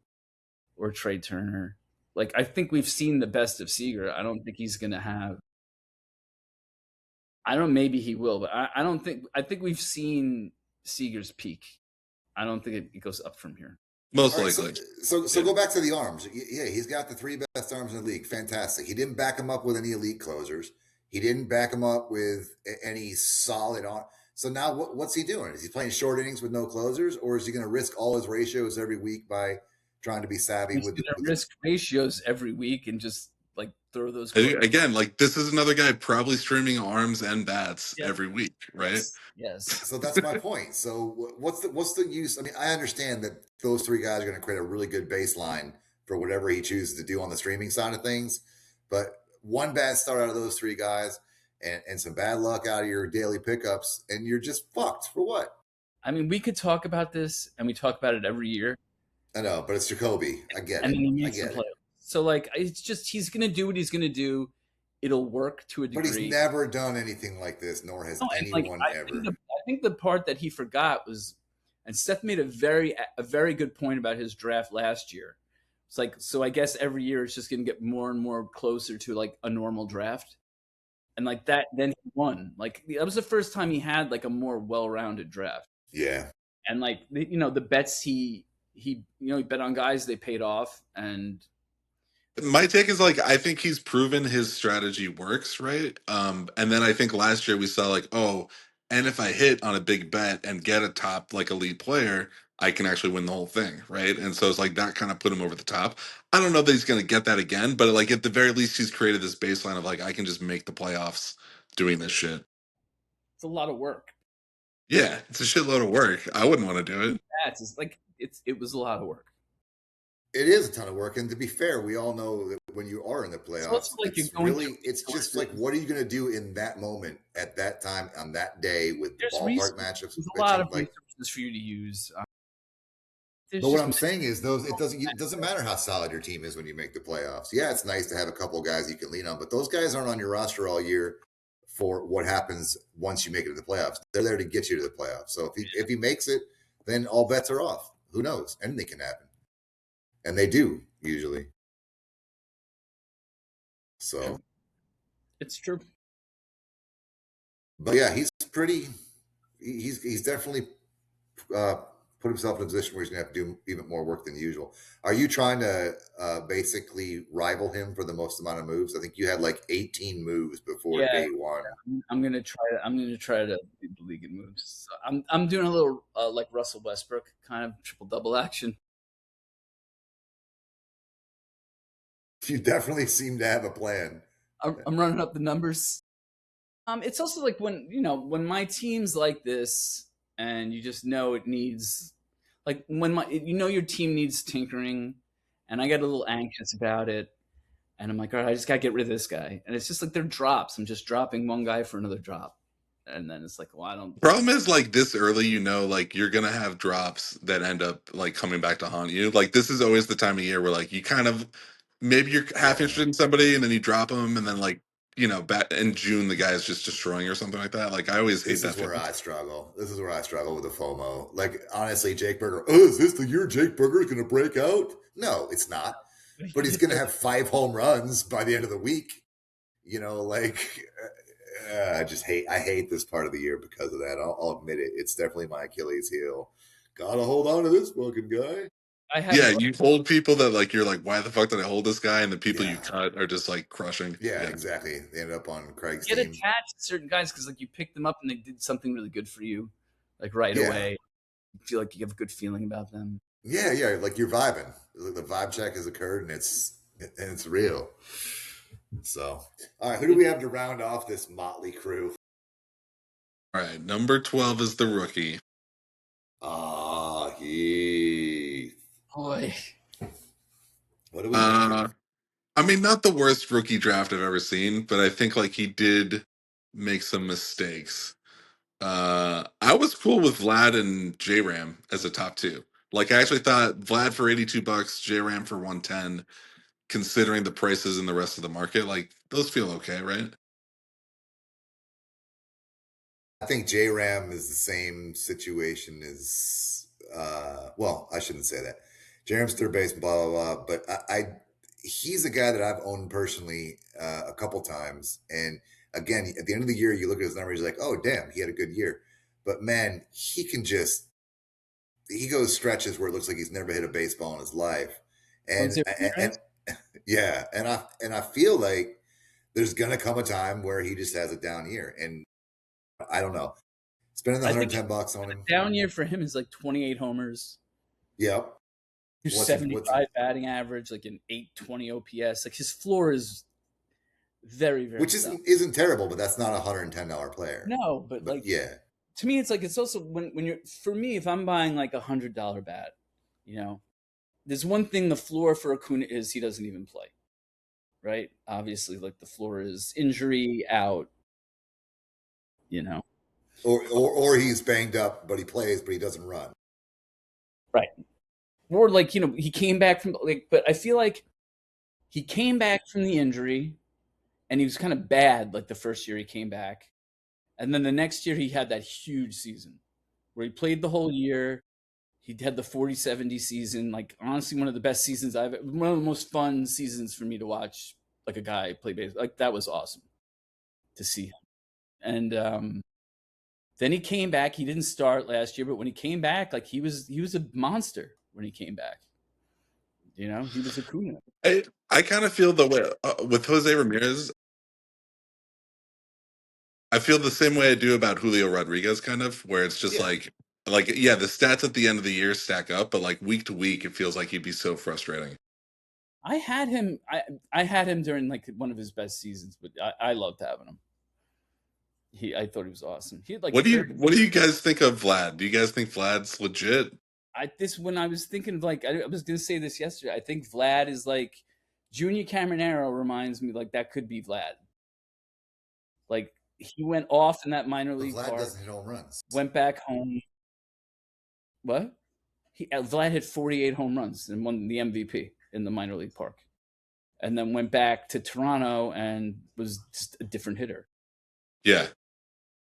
or Trey Turner. Like I think we've seen the best of Seager. I don't think he's gonna have. I don't. Maybe he will, but I don't think. I think we've seen Seager's peak. I don't think it goes up from here. Most All right, likely. so go back to the arms. Yeah, he's got the three best arms in the league. Fantastic. He didn't back him up with any elite closers. He didn't back him up with any solid on. So now what's he doing? Is he playing short innings with no closers, or is he going to risk all his ratios every week by trying to be savvy He's with gonna the risk ratios every week and just like throw those. Quotes. Again, like this is another guy probably streaming arms and bats every week, right? Yes. So that's my point. So what's the use? I mean, I understand that those three guys are going to create a really good baseline for whatever he chooses to do on the streaming side of things, but one bad start out of those three guys and some bad luck out of your daily pickups, and you're just fucked for what? I mean, we could talk about this, and we talk about it every year. I know, but it's Jacoby. I get and it. Then he I makes get the it. playoffs. So like, it's just he's gonna do what he's gonna do. It'll work to a degree. But he's never done anything like this, nor has anyone ever. I think the part that he forgot was, and Seth made a very good point about his draft last year. It's like, so I guess every year it's just going to get more and more closer to like a normal draft. And like that, then he won. Like that was the first time he had like a more well-rounded draft. Yeah. And like, the bets he bet on guys, they paid off. And my take is like I think he's proven his strategy works, right? And then I think last year we saw like, oh, and if I hit on a big bet and get a top like elite player, I can actually win the whole thing, right? And so it's like that kind of put him over the top. I don't know that he's gonna get that again, but like at the very least he's created this baseline of like I can just make the playoffs doing this shit. It's a lot of work. Yeah, it's a shitload of work. I wouldn't want to do it. It's like it was a lot of work. It is a ton of work, and to be fair, we all know that when you are in the playoffs, like it's just like, what are you going to do in that moment, at that time, on that day, with ballpark matchups? There's a lot of resources for you to use. But what I'm saying is, it doesn't matter how solid your team is when you make the playoffs. Yeah, it's nice to have a couple of guys you can lean on, but those guys aren't on your roster all year for what happens once you make it to the playoffs. They're there to get you to the playoffs. So if he makes it, then all bets are off. Who knows? Anything can happen. And they do usually. So it's true. But yeah, he's definitely put himself in a position where he's going to have to do even more work than usual. Are you trying to basically rival him for the most amount of moves? I think you had like 18 moves before day one. I'm going to try to beat the league in moves. So I'm doing a little like Russell Westbrook kind of triple double action. You definitely seem to have a plan. I'm running up the numbers. It's also like when my team's like this, and you just know it needs, like when your team needs tinkering, and I get a little anxious about it, and I'm like, all right, I just gotta get rid of this guy, and it's just like they're drops. I'm just dropping one guy for another drop, and then it's like, well, I don't. Problem is, like this early, like you're gonna have drops that end up like coming back to haunt you. Like this is always the time of year where like you kind of maybe you're half interested in somebody and then you drop them, and then like back in June the guy's just destroying or something like that. Like I always hate that. This is where I struggle. This is where I struggle with the FOMO. Like honestly, Jake Berger. Oh, is this the year Jake Berger is going to break out? No, it's not. But he's going to have 5 home runs by the end of the week. I hate this part of the year because of that. I'll admit it. It's definitely my Achilles heel. Gotta hold on to this fucking guy. You hold people that like you're like, why the fuck did I hold this guy? And the people you cut are just like crushing. Yeah, exactly. They end up on Craig's team. Get attached to certain guys because like you picked them up and they did something really good for you, like right away. You feel like you have a good feeling about them. Yeah, like you're vibing. The vibe check has occurred and it's real. So, all right, who do we have to round off this motley crew? All right, number 12 is the rookie. Heath. Boy. What do we think? I mean, not the worst rookie draft I've ever seen, but I think like he did make some mistakes. I was cool with Vlad and J Ram as a top two. Like I actually thought Vlad for $82, J Ram for 110, considering the prices in the rest of the market. Like those feel okay, right? I think J Ram is the same situation as well, I shouldn't say that. J Ram's third base, blah blah blah. But he's a guy that I've owned personally a couple times. And again, at the end of the year, you look at his numbers, you're like, oh damn, he had a good year. But man, he goes stretches where it looks like he's never hit a baseball in his life. Juan And Zero and yeah, and I feel like there's gonna come a time where he just has a down year. And I don't know. Spending the I think $110 on him. the down year for him is like 28 homers, Yep. What's 275 batting average, like an 820 OPS. Like his floor is very, very which soft. isn't terrible, but that's not a $110 player. No, but But like yeah, to me, it's like it's also when you're for me, if I'm buying like $100 bat, you know, there's one thing the floor for Acuna is he doesn't even play, right? Obviously, like the floor is injury out, you know, or he's banged up, but he plays, but he doesn't run. right? Or like he came back from like, but I feel like he came back from the injury and he was kind of bad like the first year he came back, and then the next year he had that huge season where he played the whole year. He had the 40-70 season, like honestly one of the best seasons one of the most fun seasons for me to watch, like a guy play baseball. Like that was awesome to see him. And then he came back. He didn't start last year, but when he came back, like he was a monster when he came back. He was a Kuna. I kind of feel the way with Jose Ramirez. I feel the same way I do about Julio Rodriguez, kind of, where it's just Yeah. like yeah, the stats at the end of the year stack up, but like week to week, it feels like he'd be so frustrating. I had him. I had him during like one of his best seasons, but I loved having him. I thought he was awesome. He had like 30. What do you guys think of Vlad? Do you guys think Vlad's legit? When I was thinking of like I was gonna say this yesterday. I think Vlad is like Junior Caminero reminds me like that could be Vlad. Like he went off in that minor But league Vlad park, doesn't hit home runs. went back home. What? Vlad hit 48 home runs and won the MVP in the minor league park, and then went back to Toronto and was just a different hitter. Yeah.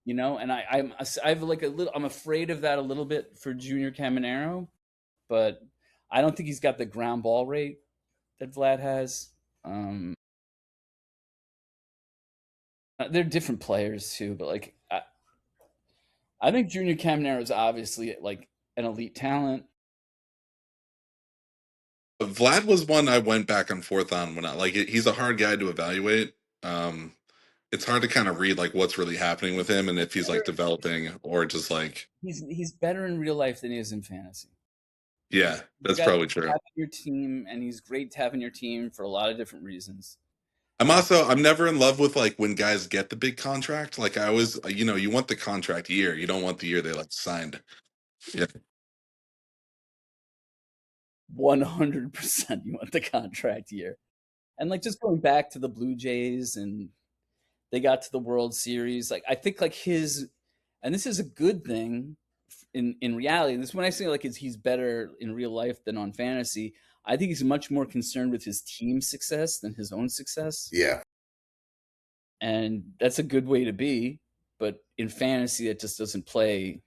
And I've like a little. I'm afraid of that a little bit for Junior Caminero, but I don't think he's got the ground ball rate that Vlad has. They're different players too, but like I think Junior Caminero is obviously like an elite talent. Vlad was one I went back and forth on when I like he's a hard guy to evaluate. Um, it's hard to kind of read like what's really happening with him and if he's like developing or just like He's better in real life than he is in fantasy. yeah, He's a that's guy probably to true. have in your team, and he's great to have in your team for a lot of different reasons. I'm never in love with like when guys get the big contract. Like I always you want the contract year. You don't want the year they like signed. Yeah. 100% you want the contract year. And like just going back to the Blue Jays and they got to the World Series, like I think like and this is a good thing in reality. This when I say like he's better in real life than on fantasy. I think he's much more concerned with his team's success than his own success. Yeah. And that's a good way to be, but in fantasy it just doesn't play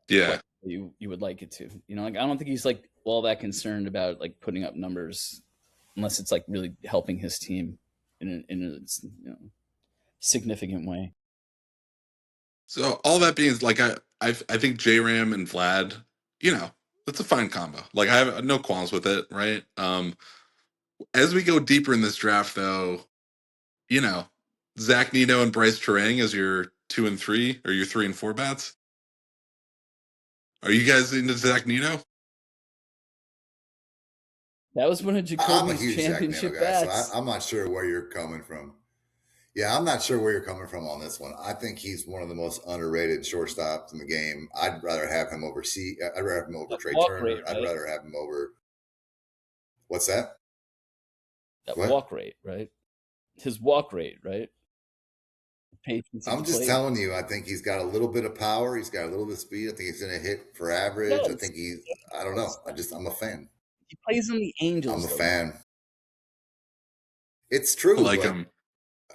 Yeah. you would like it to. Like I don't think he's like all that concerned about like putting up numbers unless it's like really helping his team in a significant way. So all that being like I think J Ram and Vlad, that's a fine combo. Like I have no qualms with it, right? As we go deeper in this draft though, you know, Zach Nino and Bryce Terang as your 2 and 3 or your 3 and 4 bats. Are you guys into Zach Nino? That was one of I'm a Jacoby's huge Zach Nano championship guy, so bats. I'm not sure where you're coming from. Yeah, I'm not sure where you're coming from on this one. I think he's one of the most underrated shortstops in the game. I'd rather have him over I'd rather have him over That Trey walk Turner. rate, I'd right? rather have him over. What's that? That What? walk rate, right? His walk rate, right? Patience at I'm the just plate. telling you, I think he's got a little bit of power. He's got a little bit of speed. I think he's going to hit for average. I Does. think I don't know. I'm a fan. He plays on the I'm a Angels though. fan. It's I true, like but him.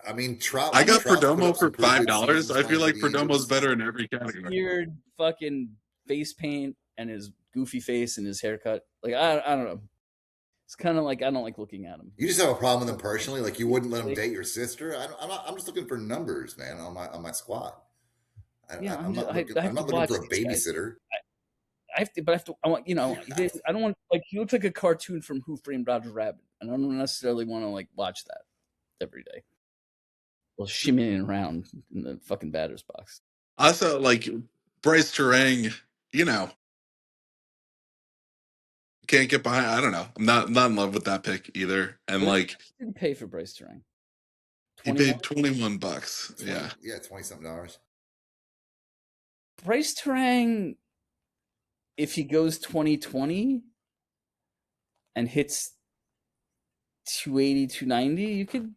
I mean, I got Trout's put Perdomo up for some pretty five good dollars. seasons I feel playing for like the Perdomo's Angels. better in every category. Weird fucking face paint and his goofy face and his haircut. Like I don't know. It's kind of like I don't like looking at him. You just have a problem with him personally. Like you wouldn't let him date your sister. I'm not. I'm just looking for numbers, man, on my squad. Yeah, I'm not looking. I I'm have to not looking watch for a these guys. babysitter. I have to, but I have to. I want You have I don't want like he looks like a cartoon from Who Framed Roger Rabbit, and I don't necessarily want to like watch that every day. Well, shimmying around in the fucking batter's box. Also, like Bryce Terang, you know, can't get behind. I don't know. I'm not in love with that pick either. And What like did he pay for Bryce Terang? he 21. paid $21. 20. Yeah. Yeah, 20 something dollars. Bryce Terang, if he goes 2020 and hits 280, 290, you could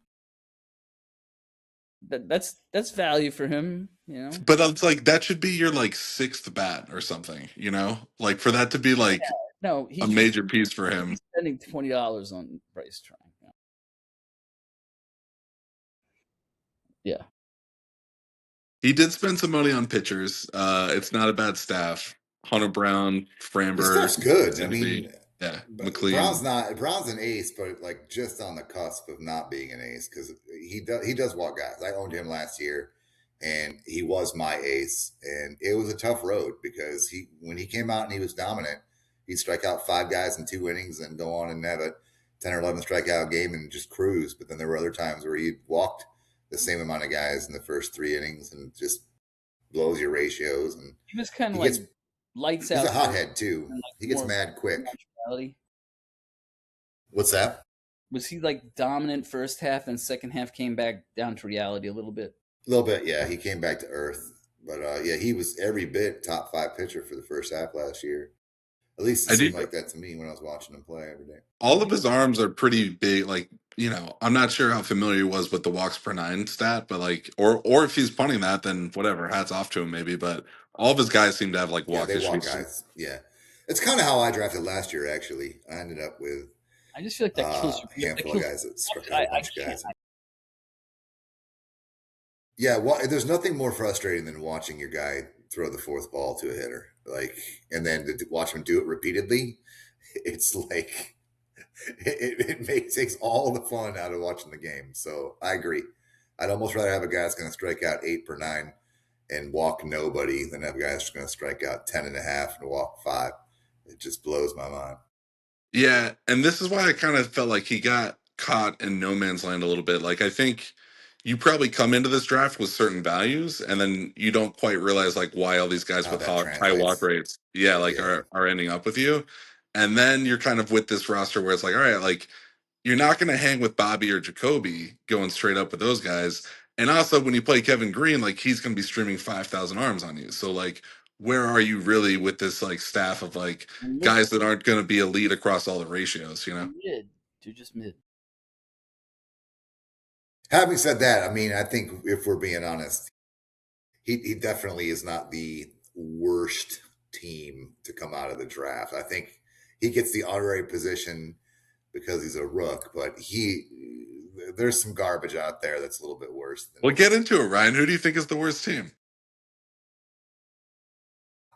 that's value for him, you know. But it's like that should be your like sixth bat or something, you know? Like for that to be like No, a he major piece for should be him. spending $20 on Bryce Terang. Yeah. He did spend some money on pitchers. It's not a bad staff. Hunter Brown, The Framber, stuff's good. I Sandy, mean, yeah, Brown's McLean. not. Brown's an ace, but like just on the cusp of not being an ace because he does walk guys. I owned him last year, and he was my ace, and it was a tough road because he when he came out and he was dominant, he'd strike out five guys in 2 innings and go on and have a 10 or 11 strikeout game and just cruise. But then there were other times where he walked the same amount of guys in the first 3 innings and just blows your ratios. And He was kind he of like gets lights he's a out first hothead too. and like He gets more mad quick. reality. What's that? Was he like dominant first half and second half came back down to reality a little bit? A little bit, yeah. He came back to earth, but yeah, he was every bit top five pitcher for the first half last year. At least it I do. seemed like that to me when I was watching him play every day. All of his arms are pretty big. Like, you know, I'm not sure how familiar he was with the walks per nine stat, but like, or if he's punting that, then whatever. Hats off to him, maybe. But all of his guys seem to have like Yeah, walk they walk issues. guys. Yeah, it's kind of how I drafted last year. Actually, I ended up with I just feel like that kills a you. That handful of kills. guys that struck out I a bunch of can't. guys. Yeah, well, there's nothing more frustrating than watching your guy throw the fourth ball to a hitter, like, and then to watch him do it repeatedly. It's like takes all the fun out of watching the game. So I agree. I'd almost rather have a guy that's going to strike out 8 per 9 and walk nobody than have a guy that's going to strike out 10.5 and walk 5. It just blows my mind. Yeah, and this is why I kind of felt like he got caught in no man's land a little bit. Like I think you probably come into this draft with certain values, and then you don't quite realize like why all these guys How with that high walk translates. rates, yeah, like Yeah. are ending up with you. And then you're kind of with this roster where it's like, all right, like you're not going to hang with Bobby or Jacoby going straight up with those guys. And also, when you play Kevin Green, like he's going to be streaming 5,000 arms on you. So like, where are you really with this like staff of like And mid, guys that aren't going to be elite across all the ratios? You know. mid, dude, just mid. Having said that, I mean, I think if we're being honest, he definitely is not the worst team to come out of the draft. I think he gets the honorary position because he's a rook, but there's some garbage out there that's a little bit worse than. Well, get into it, Ryan. Who do you think is the worst team?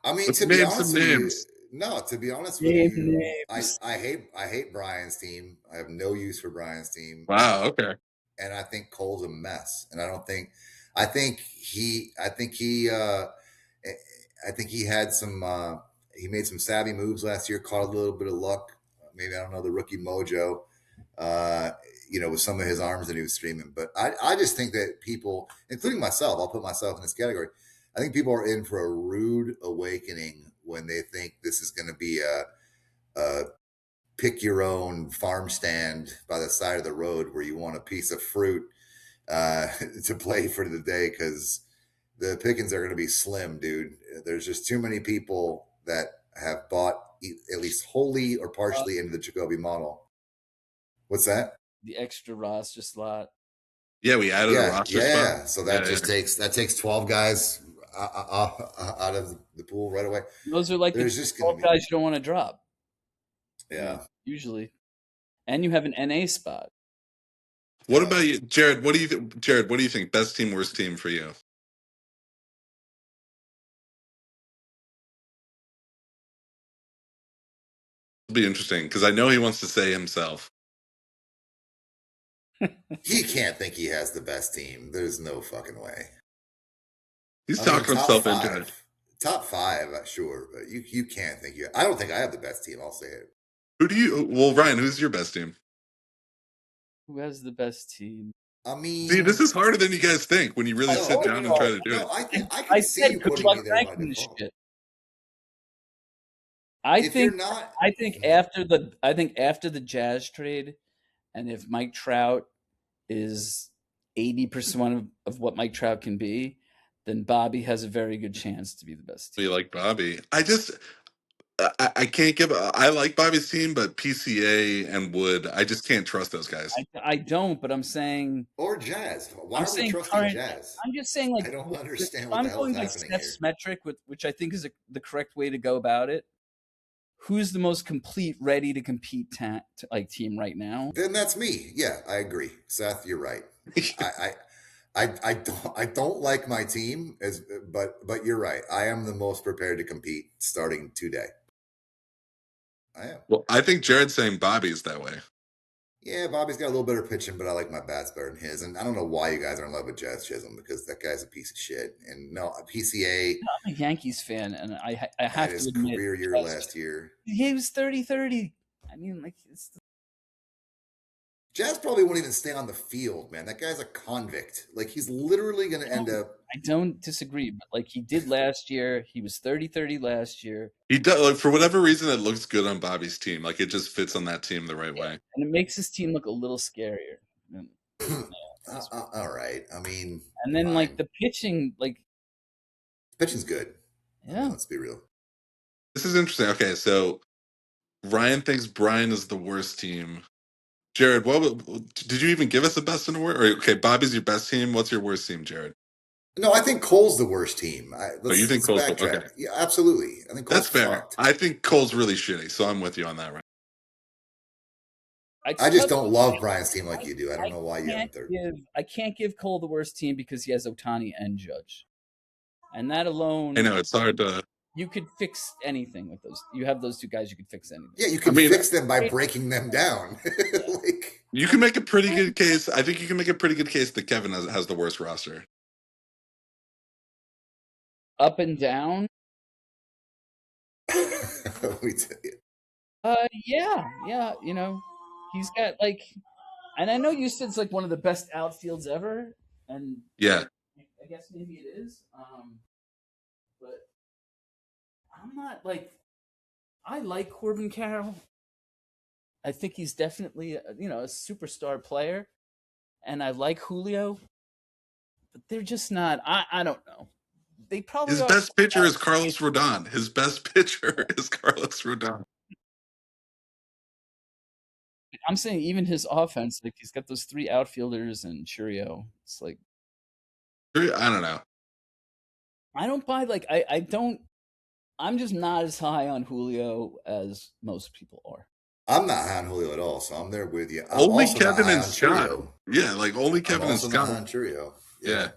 I mean, Let's to be name some honest with you, names. no. To be honest with Name you, names. I hate Brian's team. I have no use for Brian's team, Wow. Okay. and I think Cole's a mess. And I don't think. I think he. I think he had some. He made some savvy moves last year. Caught a little bit of luck. Maybe I don't know the rookie mojo. Uh, with some of his arms that he was streaming. But I just think that people, including myself, I'll put myself in this category. I think people are in for a rude awakening when they think this is going to be a pick your own farm stand by the side of the road where you want a piece of fruit to play for the day because the pickings are going to be slim, dude. There's just too many people that have bought at least wholly or partially into the Jacoby model. What's that? The extra roster slot. Yeah, we added a roster spot. So Yeah, yeah. that takes 12 guys out of the pool right away. Those are like the There's just going 12 to be guys you don't want to drop. yeah. Usually, and you have an NA spot. What Yeah. about you, Jared? What do you Jared? What do you think? Best team, worst team for you? It'll be interesting because I know he wants to say himself. He can't think he has the best team. There's no fucking way. He's I mean, talking himself into it. top five, sure, but you can't think you. I don't think I have the best team. I'll say it. Who do you? Well, Ryan, who's your best team? Who has the best team? I See, this mean, is harder than you guys think when you really no, sit no, down and try to do no. it. I think I I can see said you good putting luck me there by ranking this default. shit. I If you're think not, I think after the Jazz trade, and if Mike Trout is 80% of what Mike Trout can be, then Bobby has a very good chance to be the best You team. like Bobby? I can't give. I like Bobby's team, but PCA and Wood, I just can't trust those guys. I don't, but or Jazz. Why I'm are we saying trusting current. Jazz? I'm just saying like I don't if understand what I'm the hell is going by happening here. Steph's metric, which I think is the correct way to go about it. Who's the most complete, ready to compete like team right now? Then that's me. Yeah, I agree, Seth. You're right. I don't like my team but you're right. I am the most prepared to compete starting today. I am. Well, I think Jared's saying Bobby's that way. Yeah, Bobby's got a little better pitching, but I like my bats better than his. And I don't know why you guys are in love with Jazz Chisholm because that guy's a piece of shit. And no, PCA I'm a Yankees fan, and I had have to his admit, career year last year. he was 30-30. I mean, like Jazz probably won't even stay on the field, man. That guy's a convict. Like he's literally going to end up. I don't disagree, but like he did last year, he was 30-30 last year. He does, like, for whatever reason, it looks good on Bobby's team. Like it just fits on that team the right way. And it makes his team look a little scarier. All right. I mean, and then fine. like the pitching, like pitching's good. yeah. I mean, let's be real. This is interesting. Okay, so Ryan thinks Brian is the worst team. Jared, did you even give us a best and a worst? Or okay, Bobby's your best team. What's your worst team, Jared? No, I think Cole's the worst team. Oh, you think Let's Cole's backtrack. okay? Yeah, absolutely. I think Cole's That's fair. fucked. I think Cole's really shitty, so I'm with you on that, right? I just don't love Brian's team like you do. I don't know why you haven't third. I can't give Cole the worst team because he has Otani and Judge, and that alone. I know it's hard to. You could fix anything with those. You have those two guys. You could fix anything. Yeah, you can fix them by breaking them down. Like you can make a pretty good case. I think you can make a pretty good case that Kevin has the worst roster. Up and down. Yeah. You know, he's got like, and I know you said it's like one of the best outfields ever, and yeah, I guess maybe it is. But I'm not like, I like Corbin Carroll. I think he's definitely a superstar player, and I like Julio, but they're just not. I don't know. They probably his best pitcher is Carlos Rodon. His best pitcher is Carlos Rodon. I'm saying even his offense, like he's got those three outfielders and Churio. It's like I don't know. I don't buy like I don't. I'm just not as high on Julio as most people are. I'm not high on Julio at all, so I'm there with you. I'm only also Kevin not and Scott. Yeah, like only Kevin and Scott. I'm on Churio. Yeah.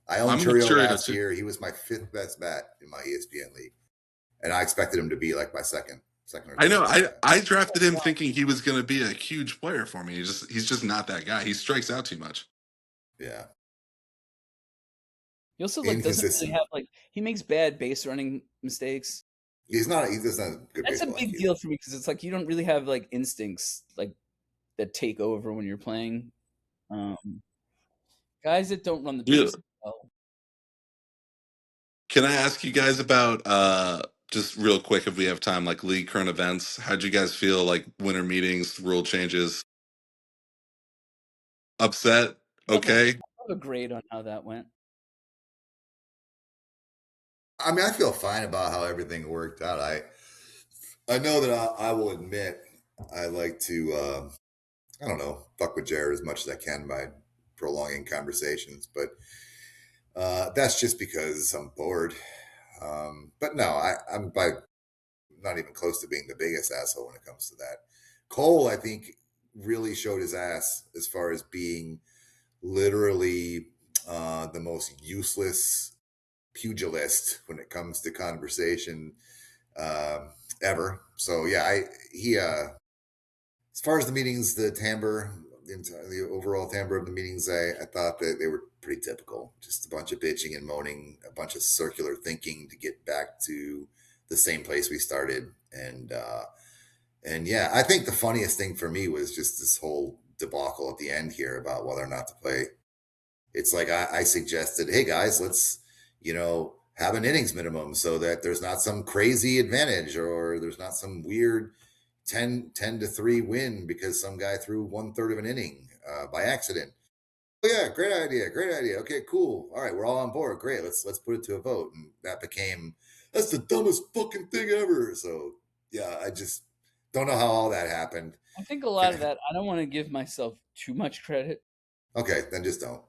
I owned Churio last year. He was my 5th best bat in my ESPN league, and I expected him to be like my second. Or I know. I drafted him thinking he was going to be a huge player for me. He's just not that guy. He strikes out too much. Yeah. He also like doesn't really have like he makes bad base running mistakes. He's not. He doesn't. Good. That's a big deal for me because it's like you don't really have like instincts like that take over when you're playing. Guys that don't run the base well. Can I ask you guys about just real quick if we have time, like league current events? How'd you guys feel like winter meetings, rule changes? Upset? Okay. I have a grade on how that went. I mean, I feel fine about how everything worked out. I know that I will admit I like to I don't know, fuck with Jared as much as I can by prolonging conversations, but that's just because I'm bored. But no, I'm by not even close to being the biggest asshole when it comes to that. Cole, I think, really showed his ass as far as being literally the most useless pugilist when it comes to conversation ever. So yeah, he as far as the meetings, the timbre, the overall timbre of the meetings, I thought that they were pretty typical. Just a bunch of bitching and moaning, a bunch of circular thinking to get back to the same place we started. And yeah, I think the funniest thing for me was just this whole debacle at the end here about whether or not to play. It's like I suggested, hey guys, let's, have an innings minimum so that there's not some crazy advantage or there's not some weird 10-3 win because some guy threw 1/3 of an inning by accident. Oh yeah, great idea, great idea. Okay, cool. All right, we're all on board. Great, let's put it to a vote, and that became that's the dumbest fucking thing ever. So yeah, I just don't know how all that happened. I think a lot of that, I don't want to give myself too much credit. Okay, then just don't.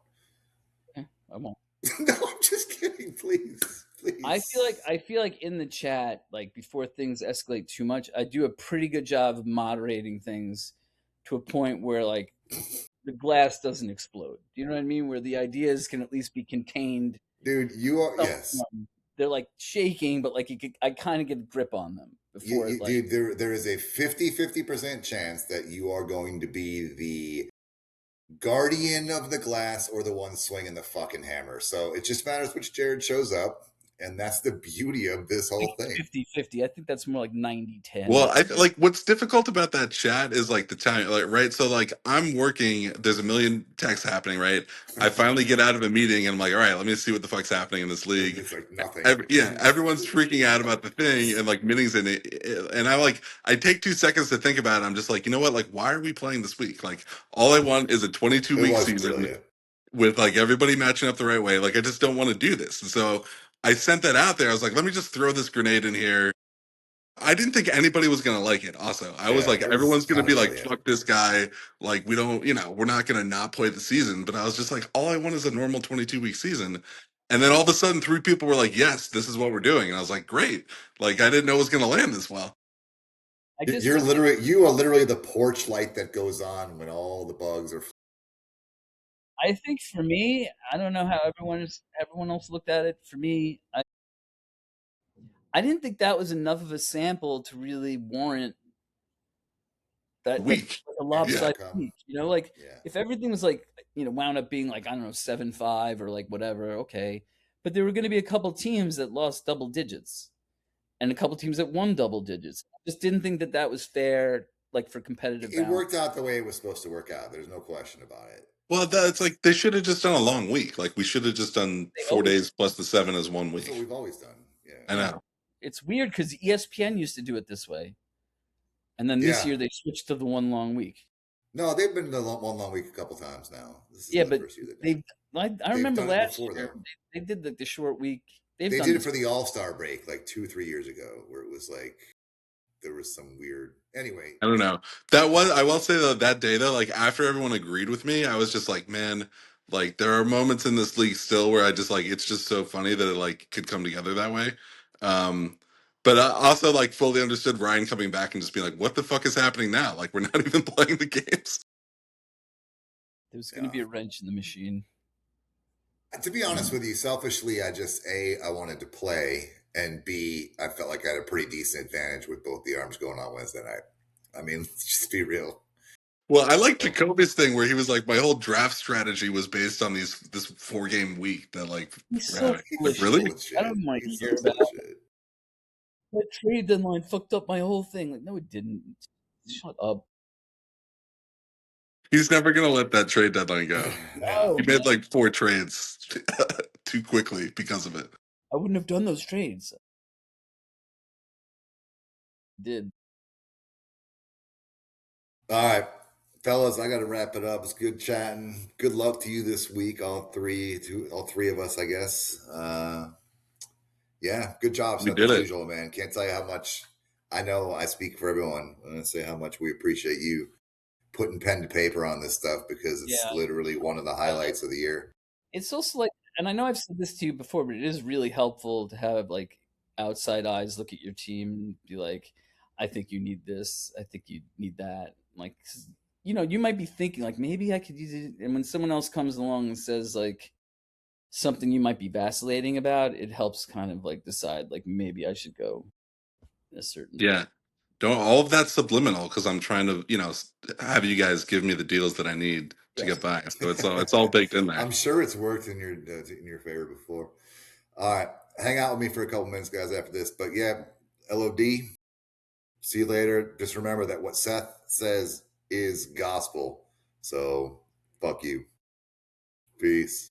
I won't. No, I'm just kidding. Please, please. I feel like in the chat, like before things escalate too much, I do a pretty good job of moderating things to a point where like the glass doesn't explode. Do you know what I mean? Where the ideas can at least be contained. Dude, you are yes. They're like shaking, but like I kind of get a grip on them before. Dude, there is a 50% chance that you are going to be the guardian of the glass or the one swinging the fucking hammer. So it just matters which Jared shows up. And that's the beauty of this whole thing. 50-50. I think that's more like 90-10. Well, I like what's difficult about that chat is like the time, like, right? So like I'm working, there's a million texts happening, right? I finally get out of a meeting and I'm like, all right, let me see what the fuck's happening in this league. It's like nothing. Yeah, everyone's freaking out about the thing and like meetings in it. And I take 2 seconds to think about it. I'm just like, you know what? Like, why are we playing this week? Like, all I want is a 22-week season brilliant. with like everybody matching up the right way. Like, I just don't want to do this. And so I sent that out there. I was like, let me just throw this grenade in here. I didn't think anybody was gonna like it. Also, I was like, everyone's gonna be like, "Fuck this guy!" Like, we don't, we're not gonna not play the season. But I was just like, all I want is a normal 22-week season. And then all of a sudden, 3 people were like, "Yes, this is what we're doing." And I was like, "Great!" Like, I didn't know it was gonna land this well. You are literally the porch light that goes on when all the bugs are. I think for me, I don't know how everyone else looked at it. For me, I didn't think that was enough of a sample to really warrant that week, a lopsided week. If everything was like, wound up being like, I don't know, 7-5 or like whatever, okay. But there were going to be a couple teams that lost double digits and a couple teams that won double digits. I just didn't think that was fair, like for competitive balance. It worked out the way it was supposed to work out. There's no question about it. Well, that's like they should have just done a long week. Like we should have just done 4 days plus the 7 as 1 week. That's what we've always done. Yeah, I know. It's weird because ESPN used to do it this way, and then this year they switched to the 1 long week. No, they've been the 1 long week a couple times now. This is the first year I remember last year they did the short week. They did it for the All-Star break like 2-3 years ago, where it was like there was some weird. Anyway, I don't know. I will say though, that day though, like after everyone agreed with me, I was just like, man, like there are moments in this league still where I just like it's just so funny that it like could come together that way. But I also like fully understood Ryan coming back and just being like, what the fuck is happening now? Like we're not even playing the games. There's going to be a wrench in the machine. To be honest with you, selfishly, I wanted to play, and B, I felt like I had a pretty decent advantage with both the arms going on Wednesday night. I mean, let's just be real. Well, I like Jacoby's thing where he was like, my whole draft strategy was based on this 4-game week that like, so really? I don't want to hear about it. That trade deadline fucked up my whole thing. Like, no, it didn't. Shut up. He's never gonna let that trade deadline go. No, he made like 4 trades too quickly because of it. I wouldn't have done those trades. Did. All right, fellas, I got to wrap it up. It's good chatting. Good luck to you this week, all three of us, I guess. Yeah, good job, Seth, as usual, man. Can't tell you how much. I know I speak for everyone when I say how much we appreciate you putting pen to paper on this stuff because it's Yeah. literally one of the highlights of the year. It's also like, and I know I've said this to you before, but it is really helpful to have like outside eyes look at your team and be like, I think you need this. I think you need that. Like, 'cause, you know, you might be thinking like maybe I could use it. And when someone else comes along and says like something you might be vacillating about, it helps kind of like decide like maybe I should go in a certain direction. Yeah. Don't all of that's subliminal because I'm trying to, have you guys give me the deals that I need to Yes. get by. So it's all baked in there. I'm sure it's worked in your favor before. All right, hang out with me for a couple minutes, guys, after this. But yeah, LOD. See you later. Just remember that what Seth says is gospel. So fuck you. Peace.